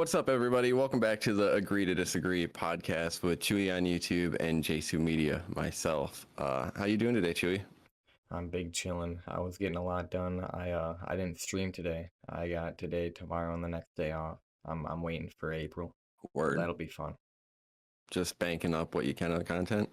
What's up, everybody? Welcome back to the Agree to Disagree podcast with Chewy on YouTube and Jsu Media. Myself, how you doing today, Chewy? I'm big chillin'. I was getting a lot done. I didn't stream today. I got today, tomorrow, and the next day off. I'm waiting for April. So Word. that'll be fun. Just banking up what you can on the content.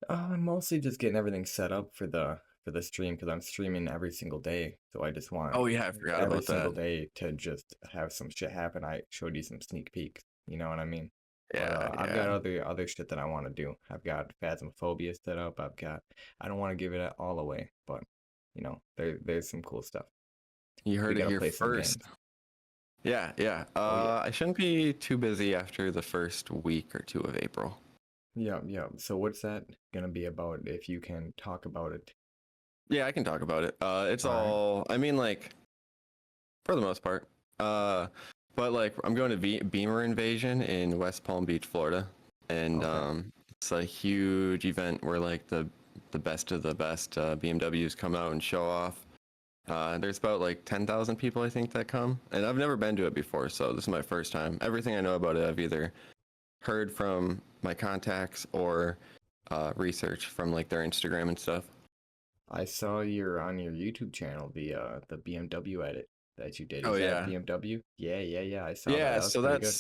I'm mostly just getting everything set up for the stream because I'm streaming every single day. So I just want Oh yeah, I forgot every about single that. day to just have some shit happen. I showed you some sneak peeks. You know what I mean? Yeah, I've got yeah. other shit that I want to do. I've got Phasmophobia set up. I don't want to give it all away, but there's some cool stuff. You We heard it gotta here play some first. games. Yeah, yeah. Oh yeah. I shouldn't be too busy after the first week or two of April. Yeah, yeah. So what's that gonna be about if you can talk about it? Yeah, I can talk about it. It's All right. all. I mean, like for the most part. But like I'm going to Beamer Invasion in West Palm Beach, Florida, and Okay. it's a huge event where like the best of the best BMWs come out and show off. There's about like 10,000 people I think that come, and I've never been to it before, so this is my first time. Everything I know about it, I've either heard from my contacts or research from like their Instagram and stuff. I saw you're on your YouTube channel, the BMW edit that you did. Oh Is that yeah, BMW? Yeah, yeah, yeah. I saw that. yeah. That was So pretty good.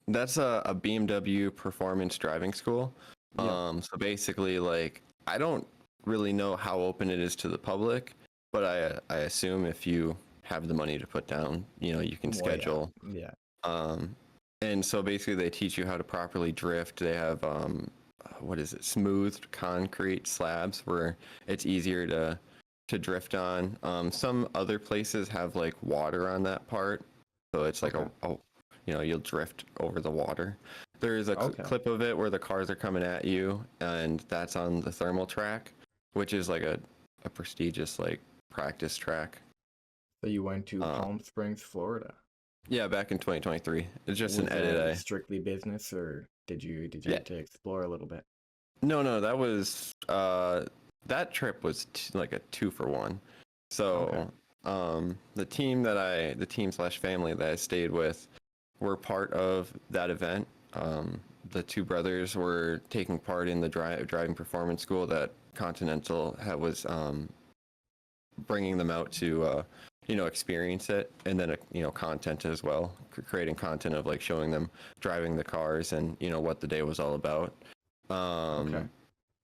that's a BMW performance driving school. Yep. So basically, like, I don't really know how open it is to the public, but I assume if you have the money to put down, you can Well, yeah, schedule. yeah. Um, and so basically, they teach you how to properly drift. They have what is it? Smoothed concrete slabs where it's easier to drift on. Some other places have like water on that part, so it's like Okay. you'll drift over the water. There's a Okay. clip of it where the cars are coming at you, and that's on the thermal track, which is like a prestigious like practice track. So you went to Uh, Palm Springs, Florida. yeah, back in 2023. It's just an Was edit. that strictly business, or did you Yeah, get to explore a little bit? no, that was that trip was like a 2 for 1. Okay. So the team slash family that I stayed with were part of that event. The two brothers were taking part in the driving performance school that Continental was bringing them out to experience it, and then content as well, creating content of like showing them driving the cars and what the day was all about. Okay.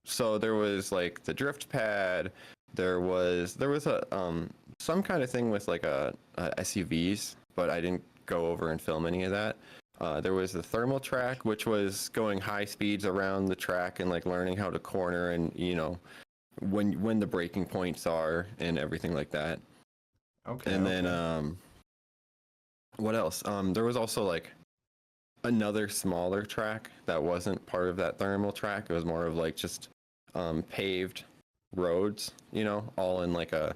So there was like the drift pad. There was a some kind of thing with like a SUVs, but I didn't go over and film any of that. There was the thermal track, which was going high speeds around the track and like learning how to corner and when the breaking points are and everything like that. Okay. And then Okay. what else? There was also like another smaller track that wasn't part of that thermal track. It was more of like just paved roads, all in like I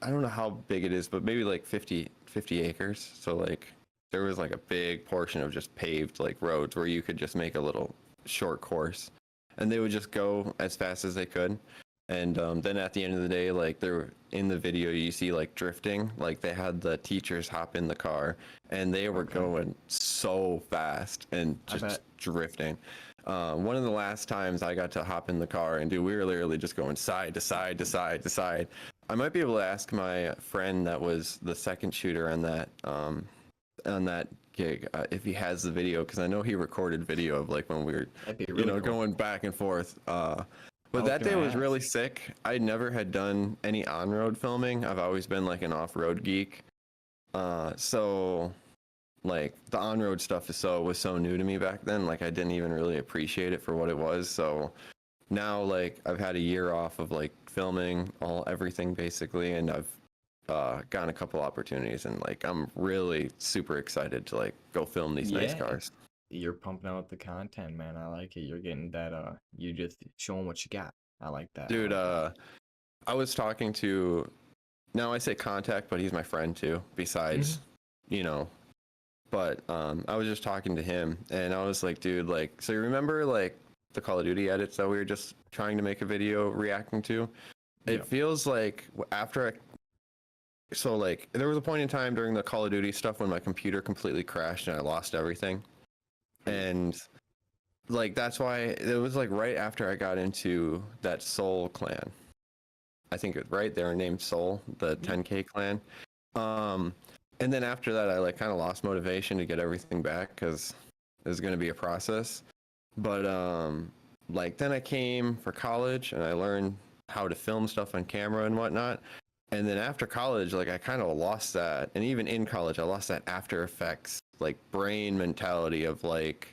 don't know how big it is, but maybe like 50 acres. So like there was like a big portion of just paved like roads where you could just make a little short course, and they would just go as fast as they could. And then at the end of the day, like they're in the video, you see like drifting, like they had the teachers hop in the car and they were Okay. going so fast and I just bet. drifting. One of the last times I got to hop in the car and we were literally just going side to side to side to side. I might be able to ask my friend that was the second shooter on that gig if he has the video, because I know he recorded video of like when we were, That'd be really cool. going back and forth. I But was that gonna day was really ask. sick. I never had done any on-road filming. I've always been like an off-road geek. So like the on-road stuff was so new to me back then. Like I didn't even really appreciate it for what it was. So now like I've had a year off of like filming everything basically, and I've gotten a couple opportunities, and like I'm really super excited to like go film these nice Yeah. cars. You're pumping out the content, man. I like it. You're getting that you just showing what you got. I like that. I Dude, like that. I was talking to, now I say contact, but he's my friend too, Hmm. besides, you know, but I was just talking to him and I was like, dude, like, so you remember like the Call of Duty edits that we were just trying to make a video reacting to? It Yeah. feels like after so like there was a point in time during the Call of Duty stuff when my computer completely crashed and I lost everything. And like that's why it was like right after I got into that Soul clan. I think right, they were named Soul, the 10K clan. Um and then after that I like kind of lost motivation to get everything back because it was going to be a process. But like then I came for college and I learned how to film stuff on camera and whatnot. And then after college, like I kind of lost that. And even in college, I lost that After Effects like brain mentality of like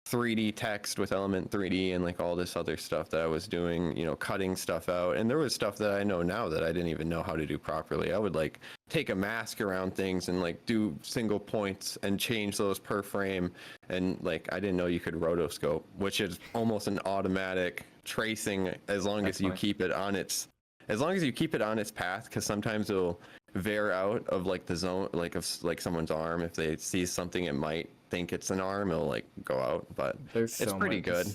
3D text with Element 3D and like all this other stuff that I was doing, you know, cutting stuff out. And there was stuff that I know now that I didn't even know how to do properly. I would like take a mask around things and like do single points and change those per frame. And like I didn't know you could rotoscope, which is almost an automatic tracing as long as you keep it on its path, because sometimes it'll veer out of like the zone, like of like someone's arm. If they see something it might think it's an arm, it'll like go out. But There's it's so pretty much, good.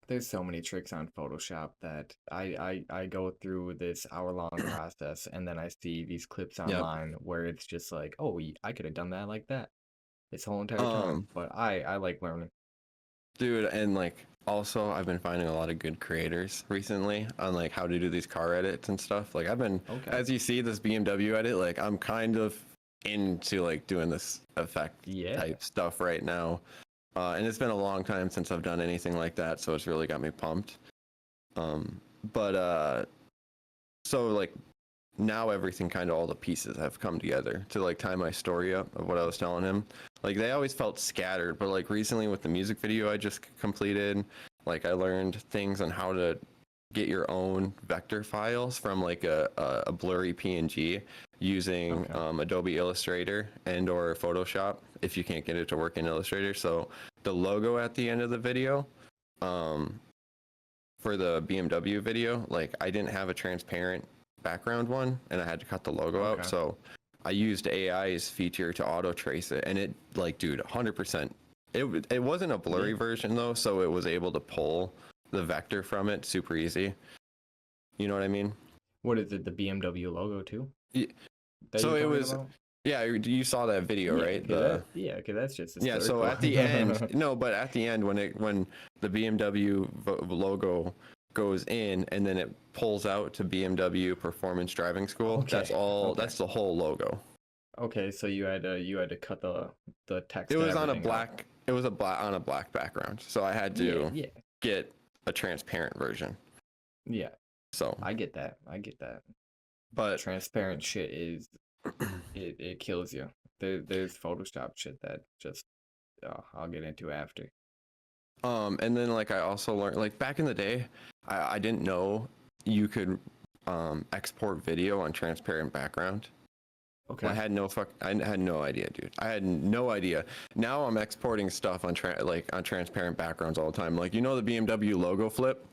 there's so many tricks on Photoshop that I go through this hour-long process and then I see these clips Yep. online where it's just like, oh, I could have done that like that this whole entire time. Um, But I like learning. Dude, and like also I've been finding a lot of good creators recently on like how to do these car edits and stuff. Like I've been, Okay. as you see this BMW edit, like I'm kind of into like doing this effect Yeah. type stuff right now. And it's been a long time since I've done anything like that, so it's really got me pumped. But so like now everything kind of all the pieces have come together to like tie my story up of what I was telling him. Like they always felt scattered, but like recently with the music video I just completed, like I learned things on how to get your own vector files from like a blurry PNG using Adobe Illustrator and or Photoshop if you can't get it to work in Illustrator. So the logo at the end of the video, for the BMW video, like I didn't have a transparent background one and I had to cut the logo out. So I used AI's feature to auto trace it, and it like, dude, 100%. It wasn't a blurry version though, so it was able to pull the vector from it super easy. You know what I mean? What is it? The BMW logo too? Yeah. That So you're it talking was, about? yeah, you saw that video, Yeah, right? 'cause The that- yeah, because that's just yeah. So hysterical. at the end, no, but at the end when the BMW logo goes in and then it pulls out to BMW Performance Driving School. That's all. That's the whole logo. Okay, so you had to cut the text. It and was on a everything out. black. It was on a black background, so I had to Yeah, get a transparent version. yeah. So I get that. but Transparent shit is it kills you. There's Photoshop shit that just I'll get into after. and then like I also learned, like back in the day, I didn't know you could export video on transparent background. Okay. I had no idea, dude. I had no idea. Now I'm exporting stuff on on transparent backgrounds all the time. Like, you know, the BMW logo flip?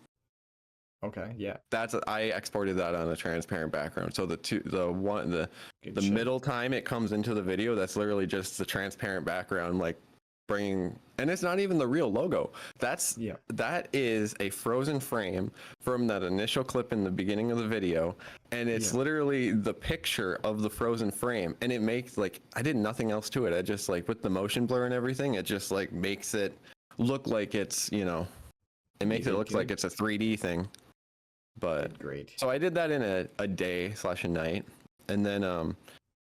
Okay, yeah. I exported that on a transparent background. So the Good shit. middle time it comes into the video, that's literally just the transparent background, like bringing, and it's not even the real logo. That is a frozen frame from that initial clip in the beginning of the video, and it's literally the picture of the frozen frame, and it makes like, I did nothing else to it. I just like with the motion blur and everything, it just like makes it look like it's, you know, it makes it look like it's a 3D thing. But great. So I did that in a day / a night, and then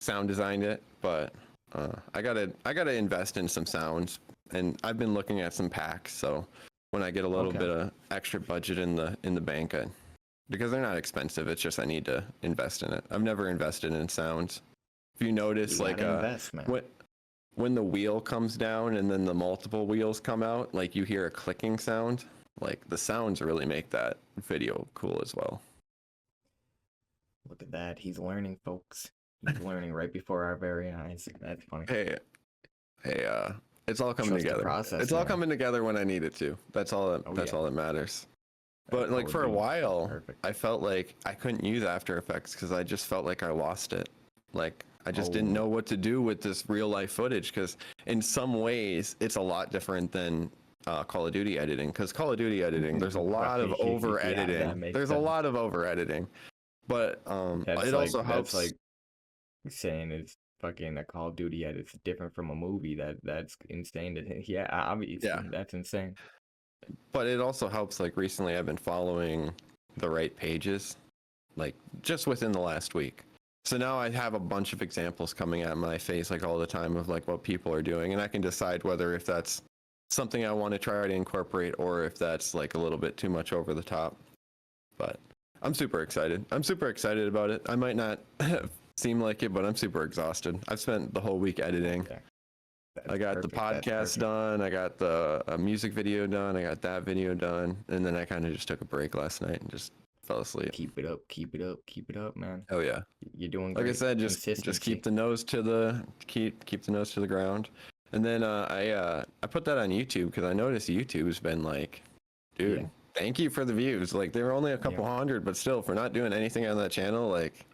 sound designed it. But I gotta invest in some sounds, and I've been looking at some packs. So when I get a little bit of extra budget in the bank, because they're not expensive, it's just I need to invest in it. I've never invested in sounds. If you notice, You like gotta invest, man. when the wheel comes down and then the multiple wheels come out, like you hear a clicking sound. Like the sounds really make that video cool as well. Look at that. He's learning, folks. He's learning right before our very eyes. That's funny. Hey, it's all coming Trust the together. process, It's all man. coming together when I need it to. That's all that matters. But like for a while, perfect. I felt like I couldn't use After Effects because I just felt like I lost it. Like I just didn't know what to do with this real life footage, because in some ways it's a lot different than Call of Duty editing, because Call of Duty editing, there's a lot of over editing. There's a lot of over editing, but it also helps. saying it's fucking a Call of Duty yet it's different from a movie. That's insane to think. Yeah, Yeah, obviously that's insane. but it also helps. Like recently, I've been following the right pages, like just within the last week. So now I have a bunch of examples coming at my face like all the time of like what people are doing, and I can decide whether if that's something I want to try to incorporate or if that's like a little bit too much over the top. But I'm super excited. I'm super excited about it. I might not seem like it, but I'm super exhausted. I've spent the whole week editing. Okay, I that's got the perfect. That's podcast perfect. done. I got the music video done. I got that video done, and then I kind of just took a break last night and just fell asleep. Keep it up, keep it up, keep it up, man. Oh yeah. You're doing Like I great. said, just keep Consistency. the nose to the keep the nose to the ground. And then I put that on YouTube because I noticed YouTube's been like, Yeah, dude, thank you for the views. Like they were only a yeah. couple hundred, but still for not doing anything on that channel, like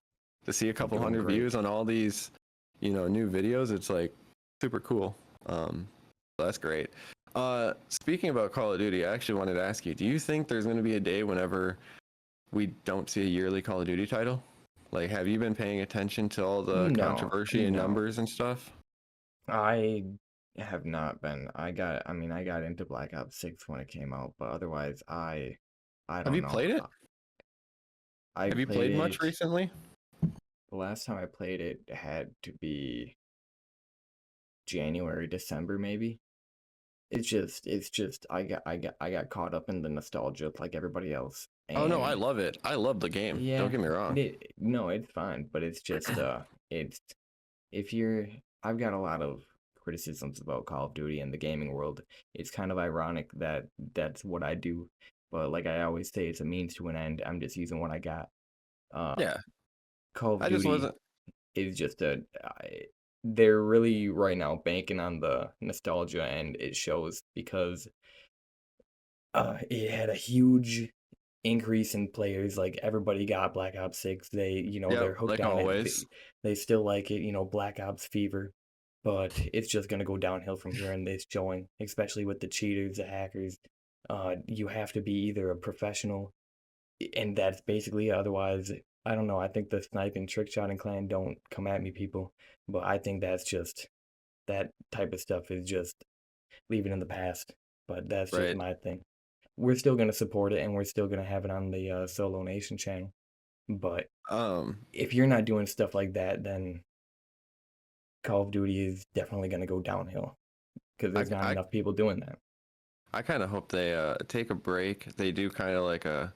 to see a You're couple doing hundred great. views on all these, new videos, it's like super cool. So that's great. Speaking about Call of Duty, I actually wanted to ask you, do you think there's going to be a day whenever we don't see a yearly Call of Duty title? Like, have you been paying attention to all the No, controversy and no. numbers and stuff? I have not been. I mean, I got into Black Ops 6 when it came out, but otherwise, I Have don't you know. played it? I Have you played played much it. recently? The last time I played it had to be January, December, maybe. I got caught up in the nostalgia like everybody else, Oh no, I and love it. I love the game. Don't yeah, get me wrong. no, it's fine, but it's just it's if you're I've got a lot of criticisms about Call of Duty and the gaming world. It's kind of ironic that that's what I do, but like I always say, it's a means to an end. I'm just using what I got. Uh, Yeah, Call of I just Duty wasn't. is just they're really right now banking on the nostalgia, and it shows because it had a huge increase in players. Like everybody got Black Ops 6. Yep, They're hooked like on it. always. They still like it, Black Ops fever. But it's just gonna go downhill from here, and it's showing, especially with the cheaters, the hackers. You have to be either a professional, and that's basically it. Otherwise, I don't know. I think the sniping, trick shot, and clan don't come at me, people. But I think that's just that type of stuff is just leave it in the past. But that's just Right. my thing. We're still gonna support it, and we're still gonna have it on the Solo Nation channel. But Um, if you're not doing stuff like that, then Call of Duty is definitely gonna go downhill because I there's not I enough people doing that. I kind of hope they take a break. They do kind of like a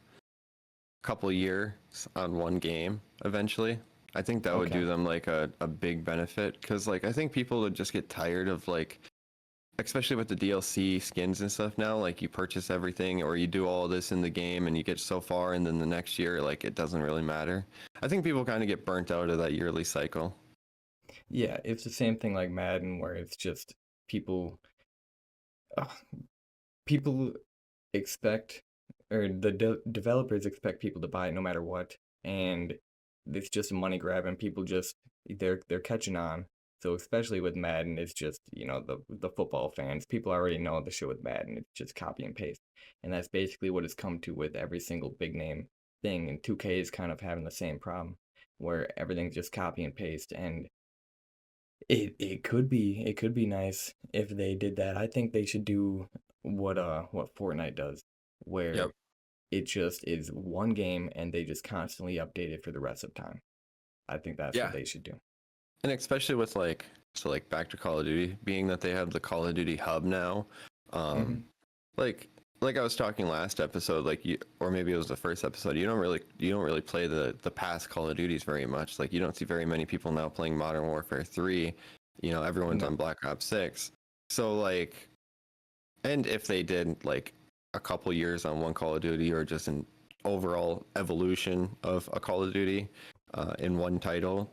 couple years on one game eventually. I think that would Okay. do them like a big benefit because like I think people would just get tired of like especially with the DLC skins and stuff now, like you purchase everything or you do all this in the game and you get so far and then the next year like it doesn't really matter. I think people kind of get burnt out of that yearly cycle. Yeah, it's the same thing like Madden, where it's just people, uh, people expect, or the developers expect people to buy it no matter what, and it's just a money grab, and people just they're catching on. So especially with Madden, it's just the football fans. People already know the shit with Madden. It's just copy and paste, and that's basically what it's come to with every single big name thing. And 2K is kind of having the same problem, where everything's just copy and paste, and it could be nice if they did that. I think they should do what Fortnite does, Yep. where it just is one game and they just constantly update it for the rest of time. I think that's what Yeah. they should do. And especially with like so like back to Call of Duty, being that they have the Call of Duty hub now, um, Hmm. like like I was talking last episode, like you or maybe it was the first episode, you don't really play the past Call of Duties very much. Like you don't see very many people now playing Modern Warfare 3. Everyone's No, on Black Ops 6. So like and if they did like a couple years on one Call of Duty or just an overall evolution of a Call of Duty in one title,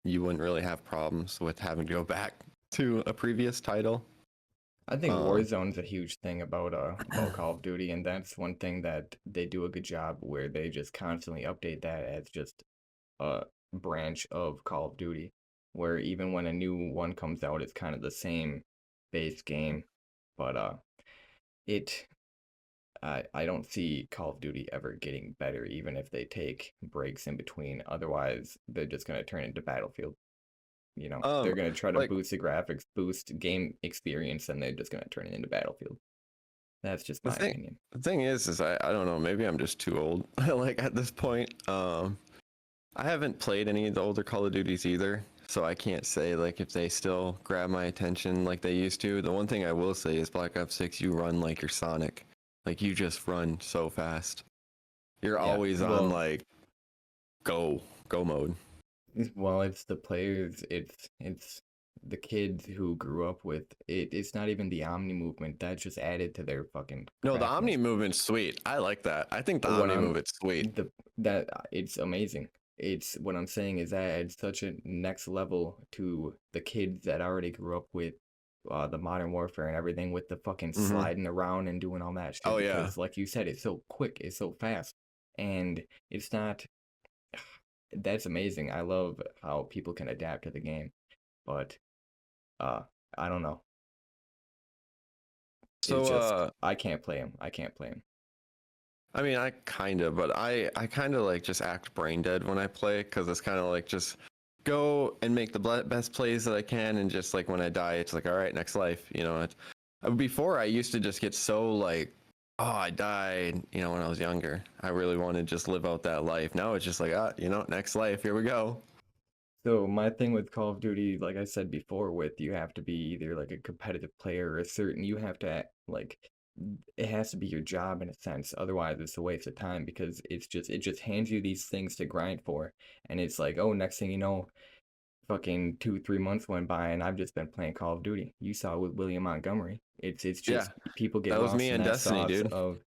you wouldn't really have problems with having to go back to a previous title. I think Um, Warzone's a huge thing about Call of Duty, and that's one thing that they do a good job where they just constantly update that as just a branch of Call of Duty, where even when a new one comes out, it's kind of the same base game, but it I don't see Call of Duty ever getting better, even if they take breaks in between. Otherwise, they're just gonna turn into Battlefield. they're Um, gonna try to like boost the graphics, boost game experience, and they're just gonna turn it into Battlefield. That's just the my thing, opinion. the thing is I don't know. Maybe I'm just too old. Like at this point, I haven't played any of the older Call of Duties either, so I can't say like if they still grab my attention like they used to. The one thing I will say is Black Ops 6, you run like you're Sonic. Like you just run so fast. You're Yeah. always on like go mode. Well, it's the players, it's the kids who grew up with it. It's not even the Omni movement that just added to their fucking No, the Omni crapness. movement's sweet. I like that. I think the What Omni I'm movement's sweet. it's amazing. It's what I'm saying is that it's such a next level to the kids that already grew up with the Modern Warfare and everything with the fucking Hmm. sliding around and doing all that shit Oh yeah. because like you said, it's so quick, it's so fast, and it's not. That's amazing. I love how people can adapt to the game, but uh, I don't know. It's So just I can't play him. I can't play him. I mean, I kind of, but I kind of like just act brain dead when I play because it's kind of like just go and make the best plays that I can, and just like when I die, it's like all right, next life. Before I used to just get so like, oh, I died. When I was younger, I really wanted to just live out that life. Now it's just like, next life. Here we go. So my thing with Call of Duty, like I said before, with you have to be either like a competitive player or a certain you have to like it has to be your job in a sense. Otherwise, it's a waste of time because it just hands you these things to grind for, and it's like, oh, next thing you know, fucking 2 3 months went by and I've just been playing Call of Duty. You saw with William Montgomery. It's Yeah, just people get that was me lost in and that Destiny, sauce dude. of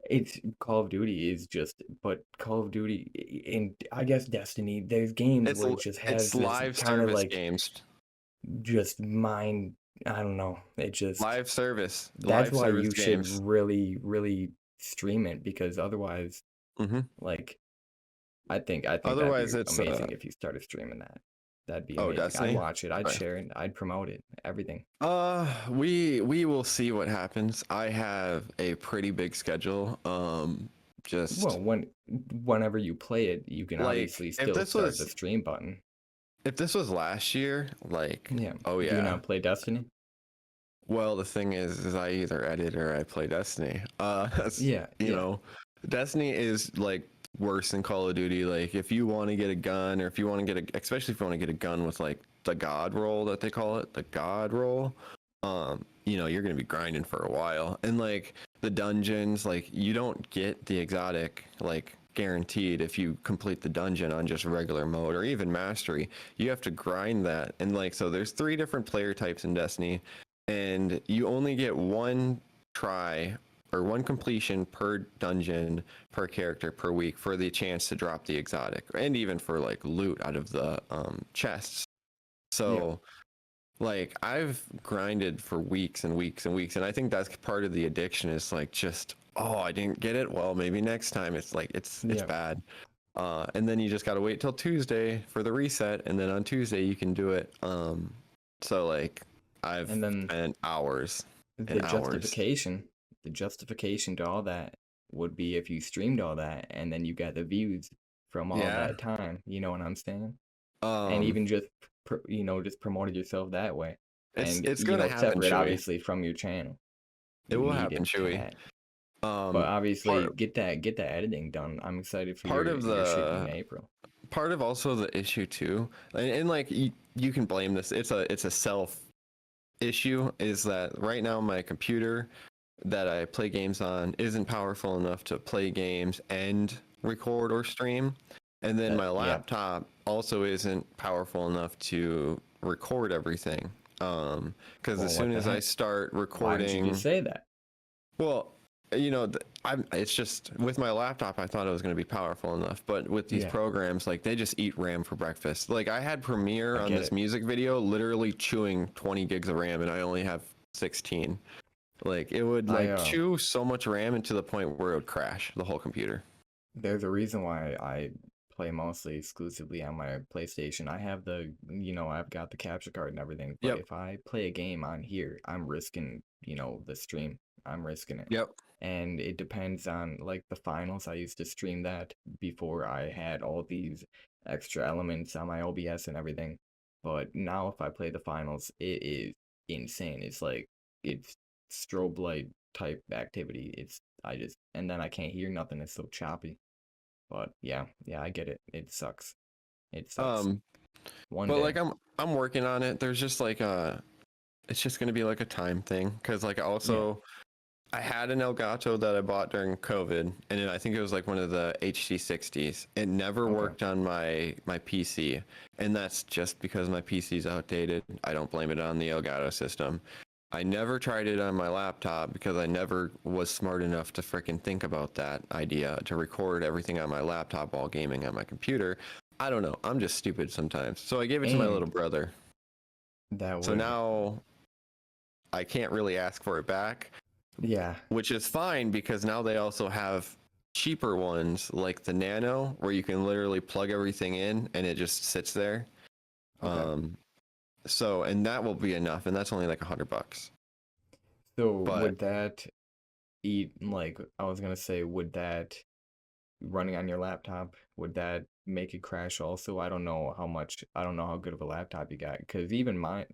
it's Call of Duty is just, but Call of Duty and I guess Destiny, there's games It's where it just has it's this live kind of service like games. just mind, I don't know. It just Live that's why service you should games. really, really stream it because otherwise, Hmm. like I think that'd be Otherwise, it's amazing if you started streaming that. That'd be oh, amazing. I'd Destiny. watch it, I'd share it, I'd promote it, everything. We will see what happens. I have a pretty big schedule. Well, Just whenever you play it, you can like obviously still start the stream button. if this was last year, like, Yeah. oh Do you yeah. not play Destiny? Well, the thing is I either edit or I play Destiny. Yeah, you yeah. know, Destiny is like worse than Call of Duty. Like, if you want to get a gun, or if you want to get especially if you want to get a gun with like the God roll that they call it, the God roll. You're gonna be grinding for a while, and like the dungeons, like you don't get the exotic like guaranteed if you complete the dungeon on just regular mode or even mastery. You have to grind that, and like so, there's 3 different player types in Destiny, and you only get one try or one completion per dungeon per character per week for the chance to drop the exotic, and even for like loot out of the chests. Yeah. So like I've grinded for weeks and weeks and weeks, and I think that's part of the addiction is like just, oh, I didn't get it, well maybe next time. It's like it's Yeah. bad. And then you just gotta wait till Tuesday for the reset, and then on Tuesday you can do it. So like I've And then spent hours the and hours. justification, the justification to all that would be if you streamed all that and then you got the views from all Yeah. that time. You know what I'm saying? And um even just just promoted yourself that way, it's and it's gonna happen, separate Chewy. obviously from your channel. It You will need happen, Chewy. that, but um obviously part get that editing done. I'm excited for part of your shit in the April. part of also the issue too, and like you can blame this, it's a self issue, is that right now my computer that I play games on isn't powerful enough to play games and record or stream. And then my Yeah. laptop also isn't powerful enough to record everything. Because Well, as what soon the as I heck? start Why didn't you recording, just say that? well, it's just with my laptop, I thought it was going to be powerful enough, but with these Yeah, programs, like they just eat RAM for breakfast. Like I had Premiere I on get this it. music video, literally chewing 20 gigs of RAM, and I only have 16. Like it would I like chew so much RAM, and to the point where it would crash the whole computer. There's a reason why I play mostly exclusively on my PlayStation. I have I've got the capture card and everything, but Yep. if I play a game on here, I'm risking, the stream. I'm risking it. Yep. And it depends on like the finals. I used to stream that before I had all these extra elements on my OBS and everything. But now if I play the finals, it is insane. It's like it's strobe light type activity. It's I just and then I can't hear nothing. It's so choppy. But yeah, I get it. It sucks. It sucks. Um, One but day. like I'm working on it. There's just like it's just gonna be like a time thing because like Yeah. also I had an Elgato that I bought during COVID, and I think it was like one of the HD60s. It never Okay. worked on my PC, and that's just because my PC's outdated. I don't blame it on the Elgato system. I never tried it on my laptop because I never was smart enough to freaking think about that idea to record everything on my laptop while gaming on my computer. I don't know. I'm just stupid sometimes. So I gave it to my little And brother. that So would now I can't really ask for it back, yeah. which is fine because now they also have cheaper ones like the Nano where you can literally plug everything in and it just sits there. Okay. So and that will be enough, and that's only like $100. So But would that eat like I was gonna say, would that running on your laptop, would that make it crash also? I don't know how good of a laptop you got. Because even mine,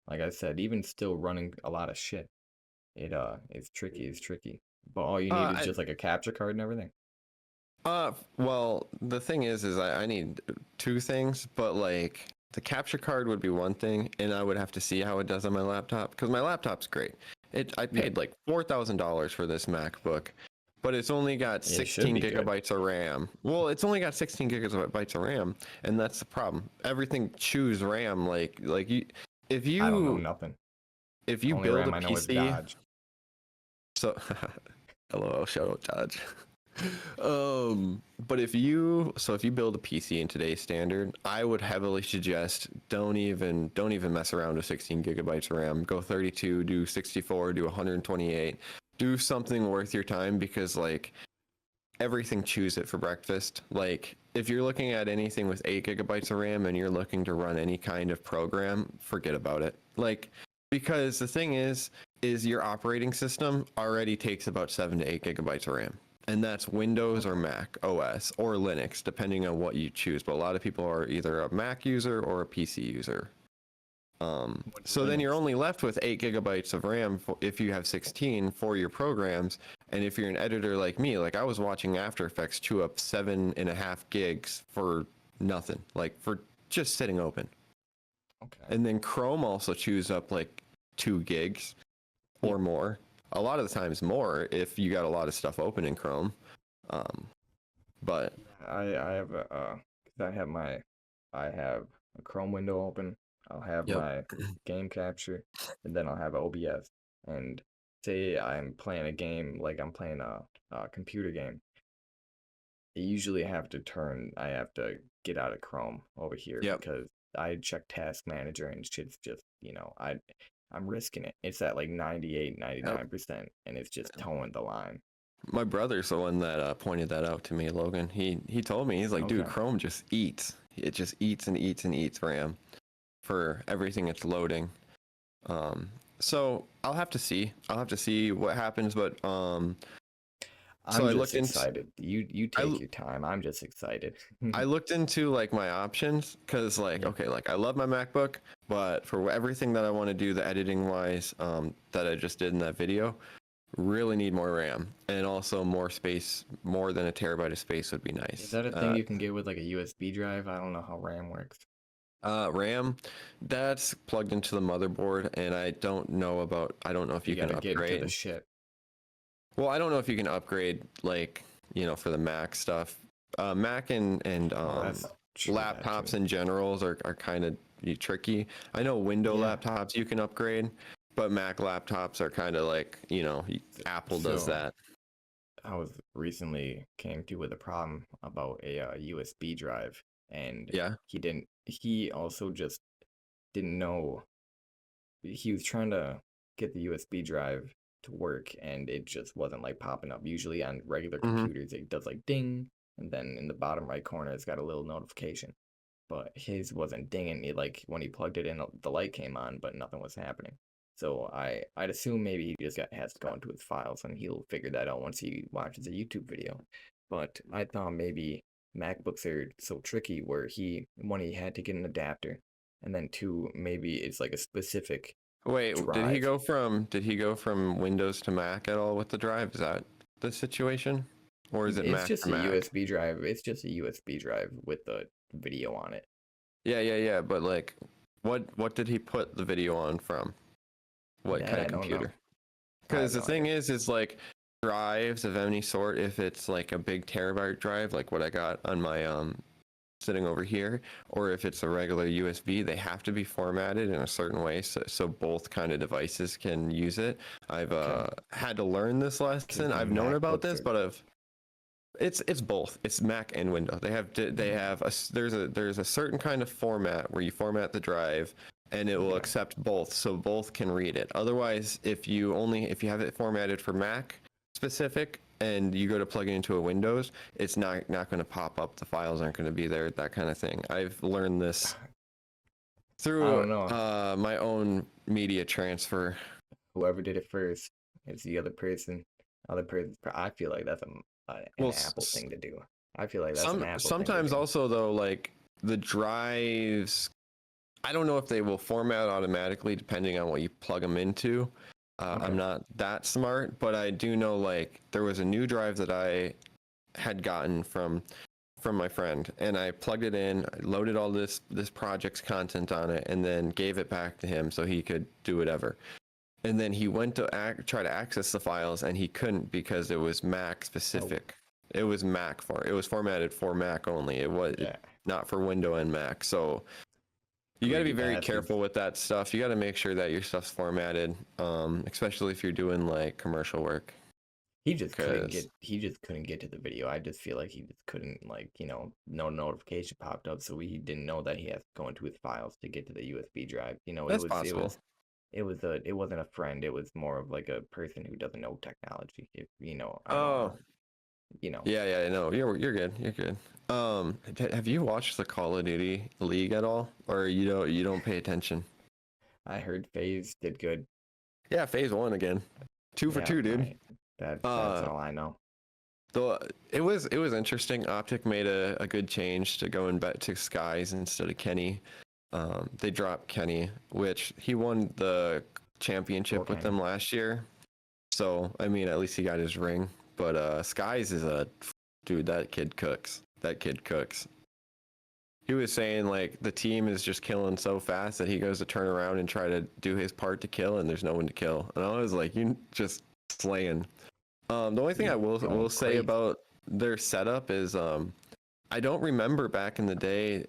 like I said, even still running a lot of shit, it's tricky. But all you need is I just like a capture card and everything. well, the thing is I need two things, but like the capture card would be one thing, and I would have to see how it does on my laptop because my laptop's great. I Yeah, paid like $4,000 for this MacBook, but it's only got it should 16 be good. gigabytes of RAM. Well, it's only got 16 gigabytes of RAM, and that's the problem. Everything chews RAM like you if I don't know you nothing. if The you only build a RAM I know is PC, Dodge. so LOL, shout out Dodge. But if you build a PC in today's standard, I would heavily suggest don't even mess around with 16 gigabytes of RAM. Go 32, do 64, do 128. Do something worth your time because like everything chews it for breakfast. Like if you're looking at anything with 8 gigabytes of RAM and you're looking to run any kind of program, forget about it. Like because the thing is your operating system already takes about 7 to 8 gigabytes of RAM. And that's Windows or Okay. Mac OS or Linux, depending on what you choose. But a lot of people are either a Mac user or a PC user. What's So then you're Linux? only left with 8 gigabytes of RAM if you have 16 for your programs. And if you're an editor like me, like I was watching After Effects chew up 7.5 gigs for nothing, like for just sitting open. Okay. And then Chrome also chews up like 2 gigs Yeah. or more. A lot of the times more if you got a lot of stuff open in Chrome. Um, but I have a 'cause I have a Chrome window open. I'll have yep. my game capture, and then I'll have OBS. And say I'm playing a game, like I'm playing a computer game. I have to get out of Chrome over here Yep. because I check Task Manager and shit's just, I'm risking it. It's at like 98, Yep. 99%, and it's just towing the line. My brother's the one that pointed that out to me, Logan. He told me he's like, dude, Okay. Chrome just eats. It just eats and eats and eats RAM for everything it's loading. So I'll have to see. I'll have to see what happens. But so I'm I just looked into excited. You take your time. I'm just excited. I looked into like my options because like Yeah. okay, like I love my MacBook, but for everything that I want to do, the editing wise, that I just did in that video, really need more RAM and also more space. More than a terabyte of space would be Is nice. that a thing you can get with like a USB drive? I don't know how RAM works. RAM, that's plugged into the motherboard, and I don't know about. I don't know if You you can gotta get into the upgrade. shit. Well, I don't know if you can upgrade like for the Mac stuff. Mac and Oh, that's true. That laptops too. in generals are kind of tricky. I know Windows Yeah. laptops you can upgrade, but Mac laptops are kind of like Apple does So that. I was recently came to with a problem about a USB drive, and Yeah. he also just didn't know. He was trying to get the USB drive to work, and it just wasn't like popping up. Usually on regular Hmm. computers, it does like ding, and then in the bottom right corner, it's got a little notification. But his wasn't dinging. It like when he plugged it in, the light came on, but nothing was happening. So I'd assume maybe he just has to go into his files, and he'll figure that out once he watches a YouTube video. But I thought maybe MacBooks are so tricky where when he had to get an adapter and then 2, maybe it's like a specific Wait, drive. did he go from Windows to Mac at all with the drive? Is that the situation? Or is it It's Mac just to a Mac? USB drive. It's just a USB drive with the video on it. Yeah, but like what did he put the video on from? What That kind I of don't know. computer? I have Because the no thing idea. is like drives of any sort, if it's like a big terabyte drive, like what I got on my sitting over here, or if it's a regular USB, they have to be formatted in a certain way so both kind of devices can use it. I've Okay. had to learn this Because lesson. the I've known about MacBooks this, are but it's both. It's Mac and Windows. They have there's a certain kind of format where you format the drive and it will okay. accept both, so both can read it. Otherwise, if you have it formatted for Mac specific and you go to plug it into a Windows, it's not going to pop up. The files aren't going to be there. That kind of thing. I've learned this I through don't know. my own media transfer. Whoever did it first, it's the other person. Other person. I feel like that's an Well, Apple thing to do. I feel like that's an Apple thing to sometimes do. also though, like the drives, I don't know if they will format automatically depending on what you plug them into. Okay. I'm not that smart, but I do know like there was a new drive that I had gotten from my friend, and I plugged it in, loaded all this project's content on it, and then gave it back to him so he could do whatever. And then he went to try to access the files, and he couldn't because it was Mac Oh, specific. It was it was formatted for Mac only. It was yeah. not for Window and Mac. So you got to be Greedy very bastards. careful with that stuff. You got to make sure that your stuff's formatted, especially if you're doing like commercial work. He just couldn't Because get. He just couldn't get to the video. I just feel like he just couldn't, like, no notification popped up, so he didn't know that he has to go into his files to get to the USB drive. that's possible. It wasn't a friend. It was more of like a person who doesn't know technology. If I don't Oh, know. You know, yeah. No, you're good. You're good. Have you watched the Call of Duty League at all, or you don't pay attention? I heard FaZe did good. Yeah, phase one again, two for Yeah, two, dude. that's Uh, all I know. though it was interesting. Optic made a good change to going back to Skies instead of Kenny. They dropped Kenny, which he won the championship with Volcano. them last year. So I mean, at least he got his ring. But Skies is a dude. That kid cooks. That kid cooks. He was saying like the team is just killing so fast that he goes to turn around and try to do his part to kill, and there's no one to kill. And I was like, you just slaying. The only thing I He's will going say crazy. about their setup is I don't remember back in the day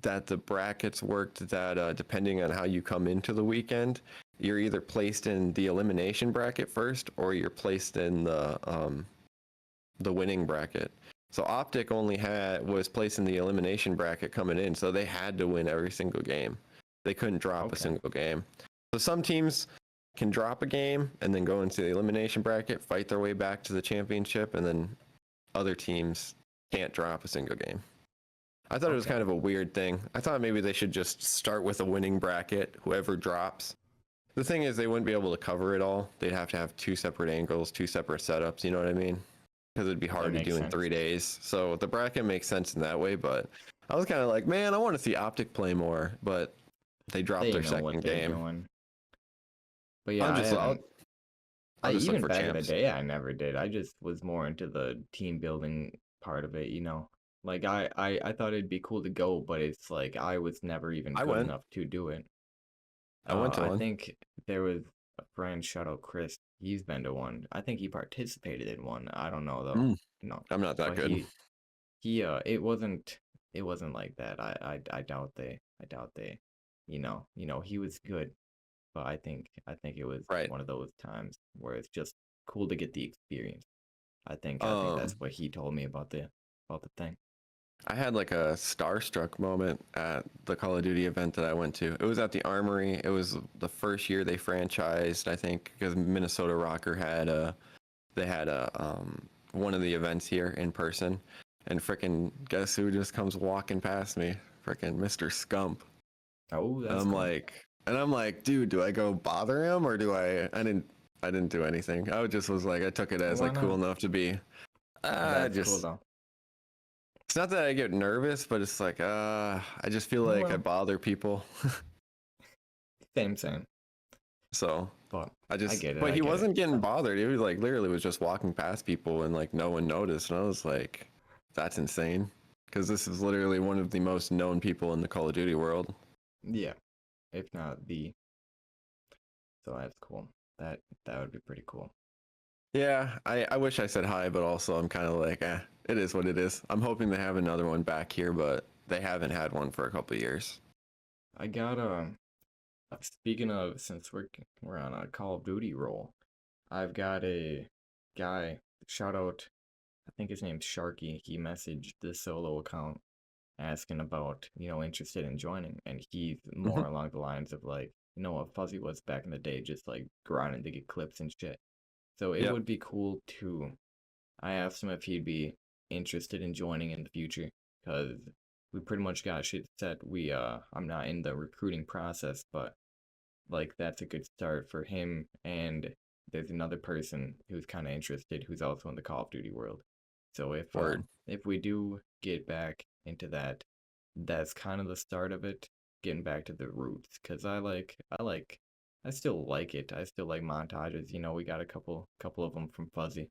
that the brackets worked that depending on how you come into the weekend, you're either placed in the elimination bracket first or you're placed in the winning bracket. So Optic only was placed in the elimination bracket coming in, so they had to win every single game. They couldn't drop a Okay. single game. So some teams can drop a game and then go into the elimination bracket, fight their way back to the championship, and then other teams can't drop a single game. I thought it was Okay. kind of a weird thing. I thought maybe they should just start with a winning bracket, whoever drops. The thing is, they wouldn't be able to cover it all. They'd have to have two separate angles, two separate setups, you know what I mean? Because it'd be That hard to makes do in sense. 3 days. So the bracket makes sense in that way, but I was kind of like, man, I want to see Optic play more, but they dropped They their know what second they're game. doing. But yeah, I'm I just, haven't. I'll just look Even for back in the champs. day, I never did. I just was more into the team building part of it. Like I thought it'd be cool to go, but it's like I was never even I good went. enough to do it. I went to I one. think there was a friend, shout out Chris. He's been to one. I think he participated in one. I don't know though. Mm, No, I'm not that but good. it wasn't like that. I doubt they. He was good, but I think it was Right. one of those times where it's just cool to get the experience. I think that's Um, what he told me about the thing. I had like a starstruck moment at the Call of Duty event that I went to. It was at the Armory. It was the first year they franchised, I think, because Minnesota Rocker had one of the events here in person, and frickin' guess who just comes walking past me? Frickin' Mr. Scump. Oh, And that's I'm cool. like, dude, do I go bother him or do I? I didn't do anything. I just was like, I took it as Why like cool not? enough to be. I That's cool just though. It's not that I get nervous, but it's like I just feel like I Well, bother people. same. So But I I just, get it. but I he get it. wasn't getting bothered. He was like literally was just walking past people and like no one noticed. And I was like, that's insane. Because this is literally one of the most known people in the Call of Duty world. Yeah, if not the. So that's cool. That would be pretty cool. Yeah, I wish I said hi, but also I'm kind of like, it is what it is. I'm hoping they have another one back here, but they haven't had one for a couple of years. I got speaking of, since we're on a Call of Duty roll, I've got a guy, shout out, I think his name's Sharky. He messaged the solo account asking about, interested in joining, and he's Hmm. more along the lines of like, what Fuzzy was back in the day, just like grinding to get clips and shit. So it Yep. would be cool to. I asked him if he'd be interested in joining in the future, because we pretty much got shit set. I'm not in the recruiting process, but like that's a good start for him. And there's another person who's kind of interested who's also in the Call of Duty world. So Word. if we do get back into that, that's kind of the start of it, getting back to the roots. Cause I still like it. I still like montages. We got a couple of them from Fuzzy,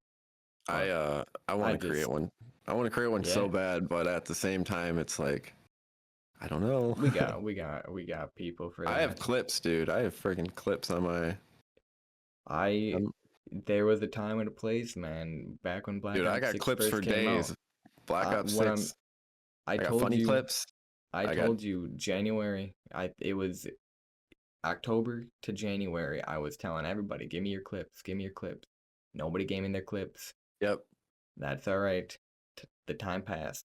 but I want I to create just one. I want to create one so yeah, bad, but at the same time, it's like I don't know. we got people for I have that. clips, dude. I have freaking clips on my. I Um, There was a time and a place, man, back when Black dude, I Ops got 6 clips for first came days. out. Black I Ops what I'm Six. I I got told funny you clips. I I got told you January. I It was October to January. I was telling everybody, give me your clips, give me your clips. Nobody gave me their clips. yep. That's all right. The time passed.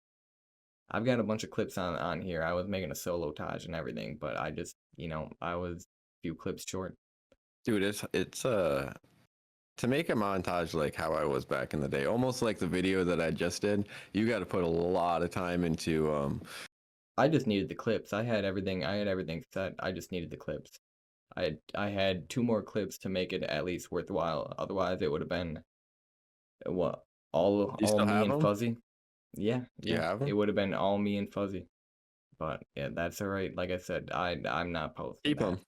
I've got a bunch of clips on here. I was making a solo Taj and everything, but I just, I was a few clips short. Dude, it's to make a montage like how I was back in the day, almost like the video that I just did. You got to put a lot of time into I just needed the clips. I had everything. I had everything set. I just needed the clips. I had two more clips to make it at least worthwhile. Otherwise, it would have been what You all still me have and them? Fuzzy. Yeah, Do you yeah. have It them? would have been all me and Fuzzy. But yeah, that's all right. Like I said, I'm not posting Keep that. them.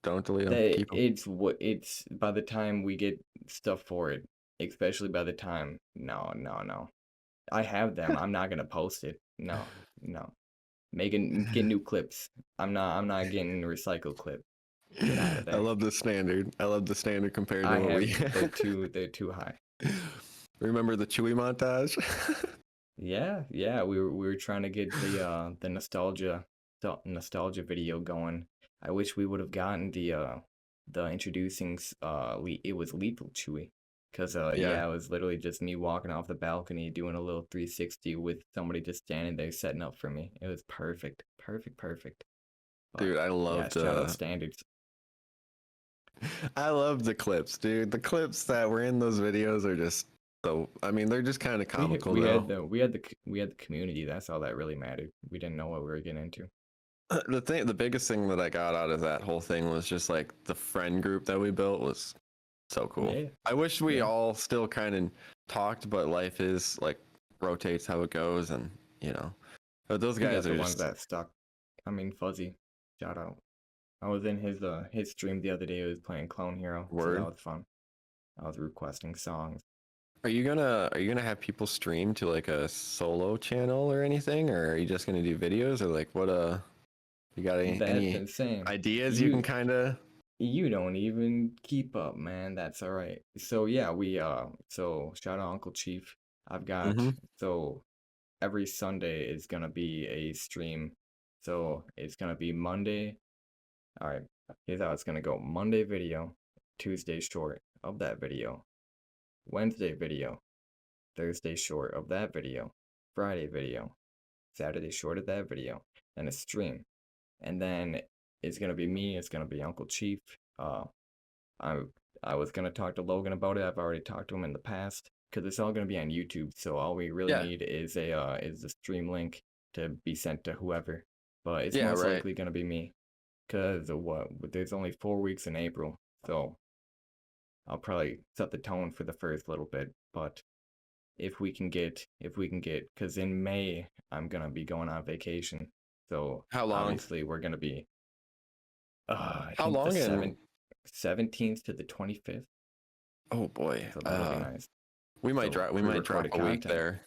Don't delete them. That Keep them. it's by the time we get stuff for it, especially by the time. No. I have them. I'm not gonna post it. No. Get new clips. I'm not getting recycled clip. Get out of I there. love the standard. I love the standard compared to I what have we they're too high. remember the Chewy montage. Yeah. We were trying to get the nostalgia video going. I wish we would have gotten the introducing it was Lethal Chewy. Cause Yeah, yeah, it was literally just me walking off the balcony doing a little 360 with somebody just standing there setting up for me. It was perfect. Perfect. But dude, yeah, shout out standards. I love the clips, dude. The clips that were in those videos are just so. I mean, they're just kind of We comical we had though. the community. That's all that really mattered. We didn't know what we were getting into. The biggest thing that I got out of that whole thing was just like the friend group that we built was so cool. Yeah, I wish we yeah. all still kind of talked, but life is like rotates how it goes, and you know, but those We got guys the are ones just that stuck. I mean, Fuzzy, shout out. I was in his stream the other day. He was playing Clone Hero, so that word. was fun. I was requesting songs. Are you gonna have people stream to like a solo channel or anything, or are you just gonna do videos, or like what you got That's any insane. ideas you can You kind of you don't even keep up, man. That's all right. So yeah, so shout out Uncle Chief. I've got mm-hmm. so every Sunday is gonna be a stream. So it's gonna be Monday. All right, here's how it's gonna go. Monday video, Tuesday short of that video, Wednesday video, Thursday short of that video, Friday video, Saturday short of that video, then a stream. And then it's gonna be me, it's gonna be Uncle Chief. I I was gonna talk to Logan about it. I've already talked to him in the past because it's all gonna be on YouTube. So all we really Yeah, need is a stream link to be sent to whoever. But it's yeah, most right. likely gonna be me because there's only 4 weeks in April, so I'll probably set the tone for the first little bit. But if we can get because in May I'm gonna be going on vacation, so How long? obviously we're gonna be I How think the long? And 17th to the 25th, oh boy, so that'll be nice. we might So drop. We might drop pre-recorded a week content. there.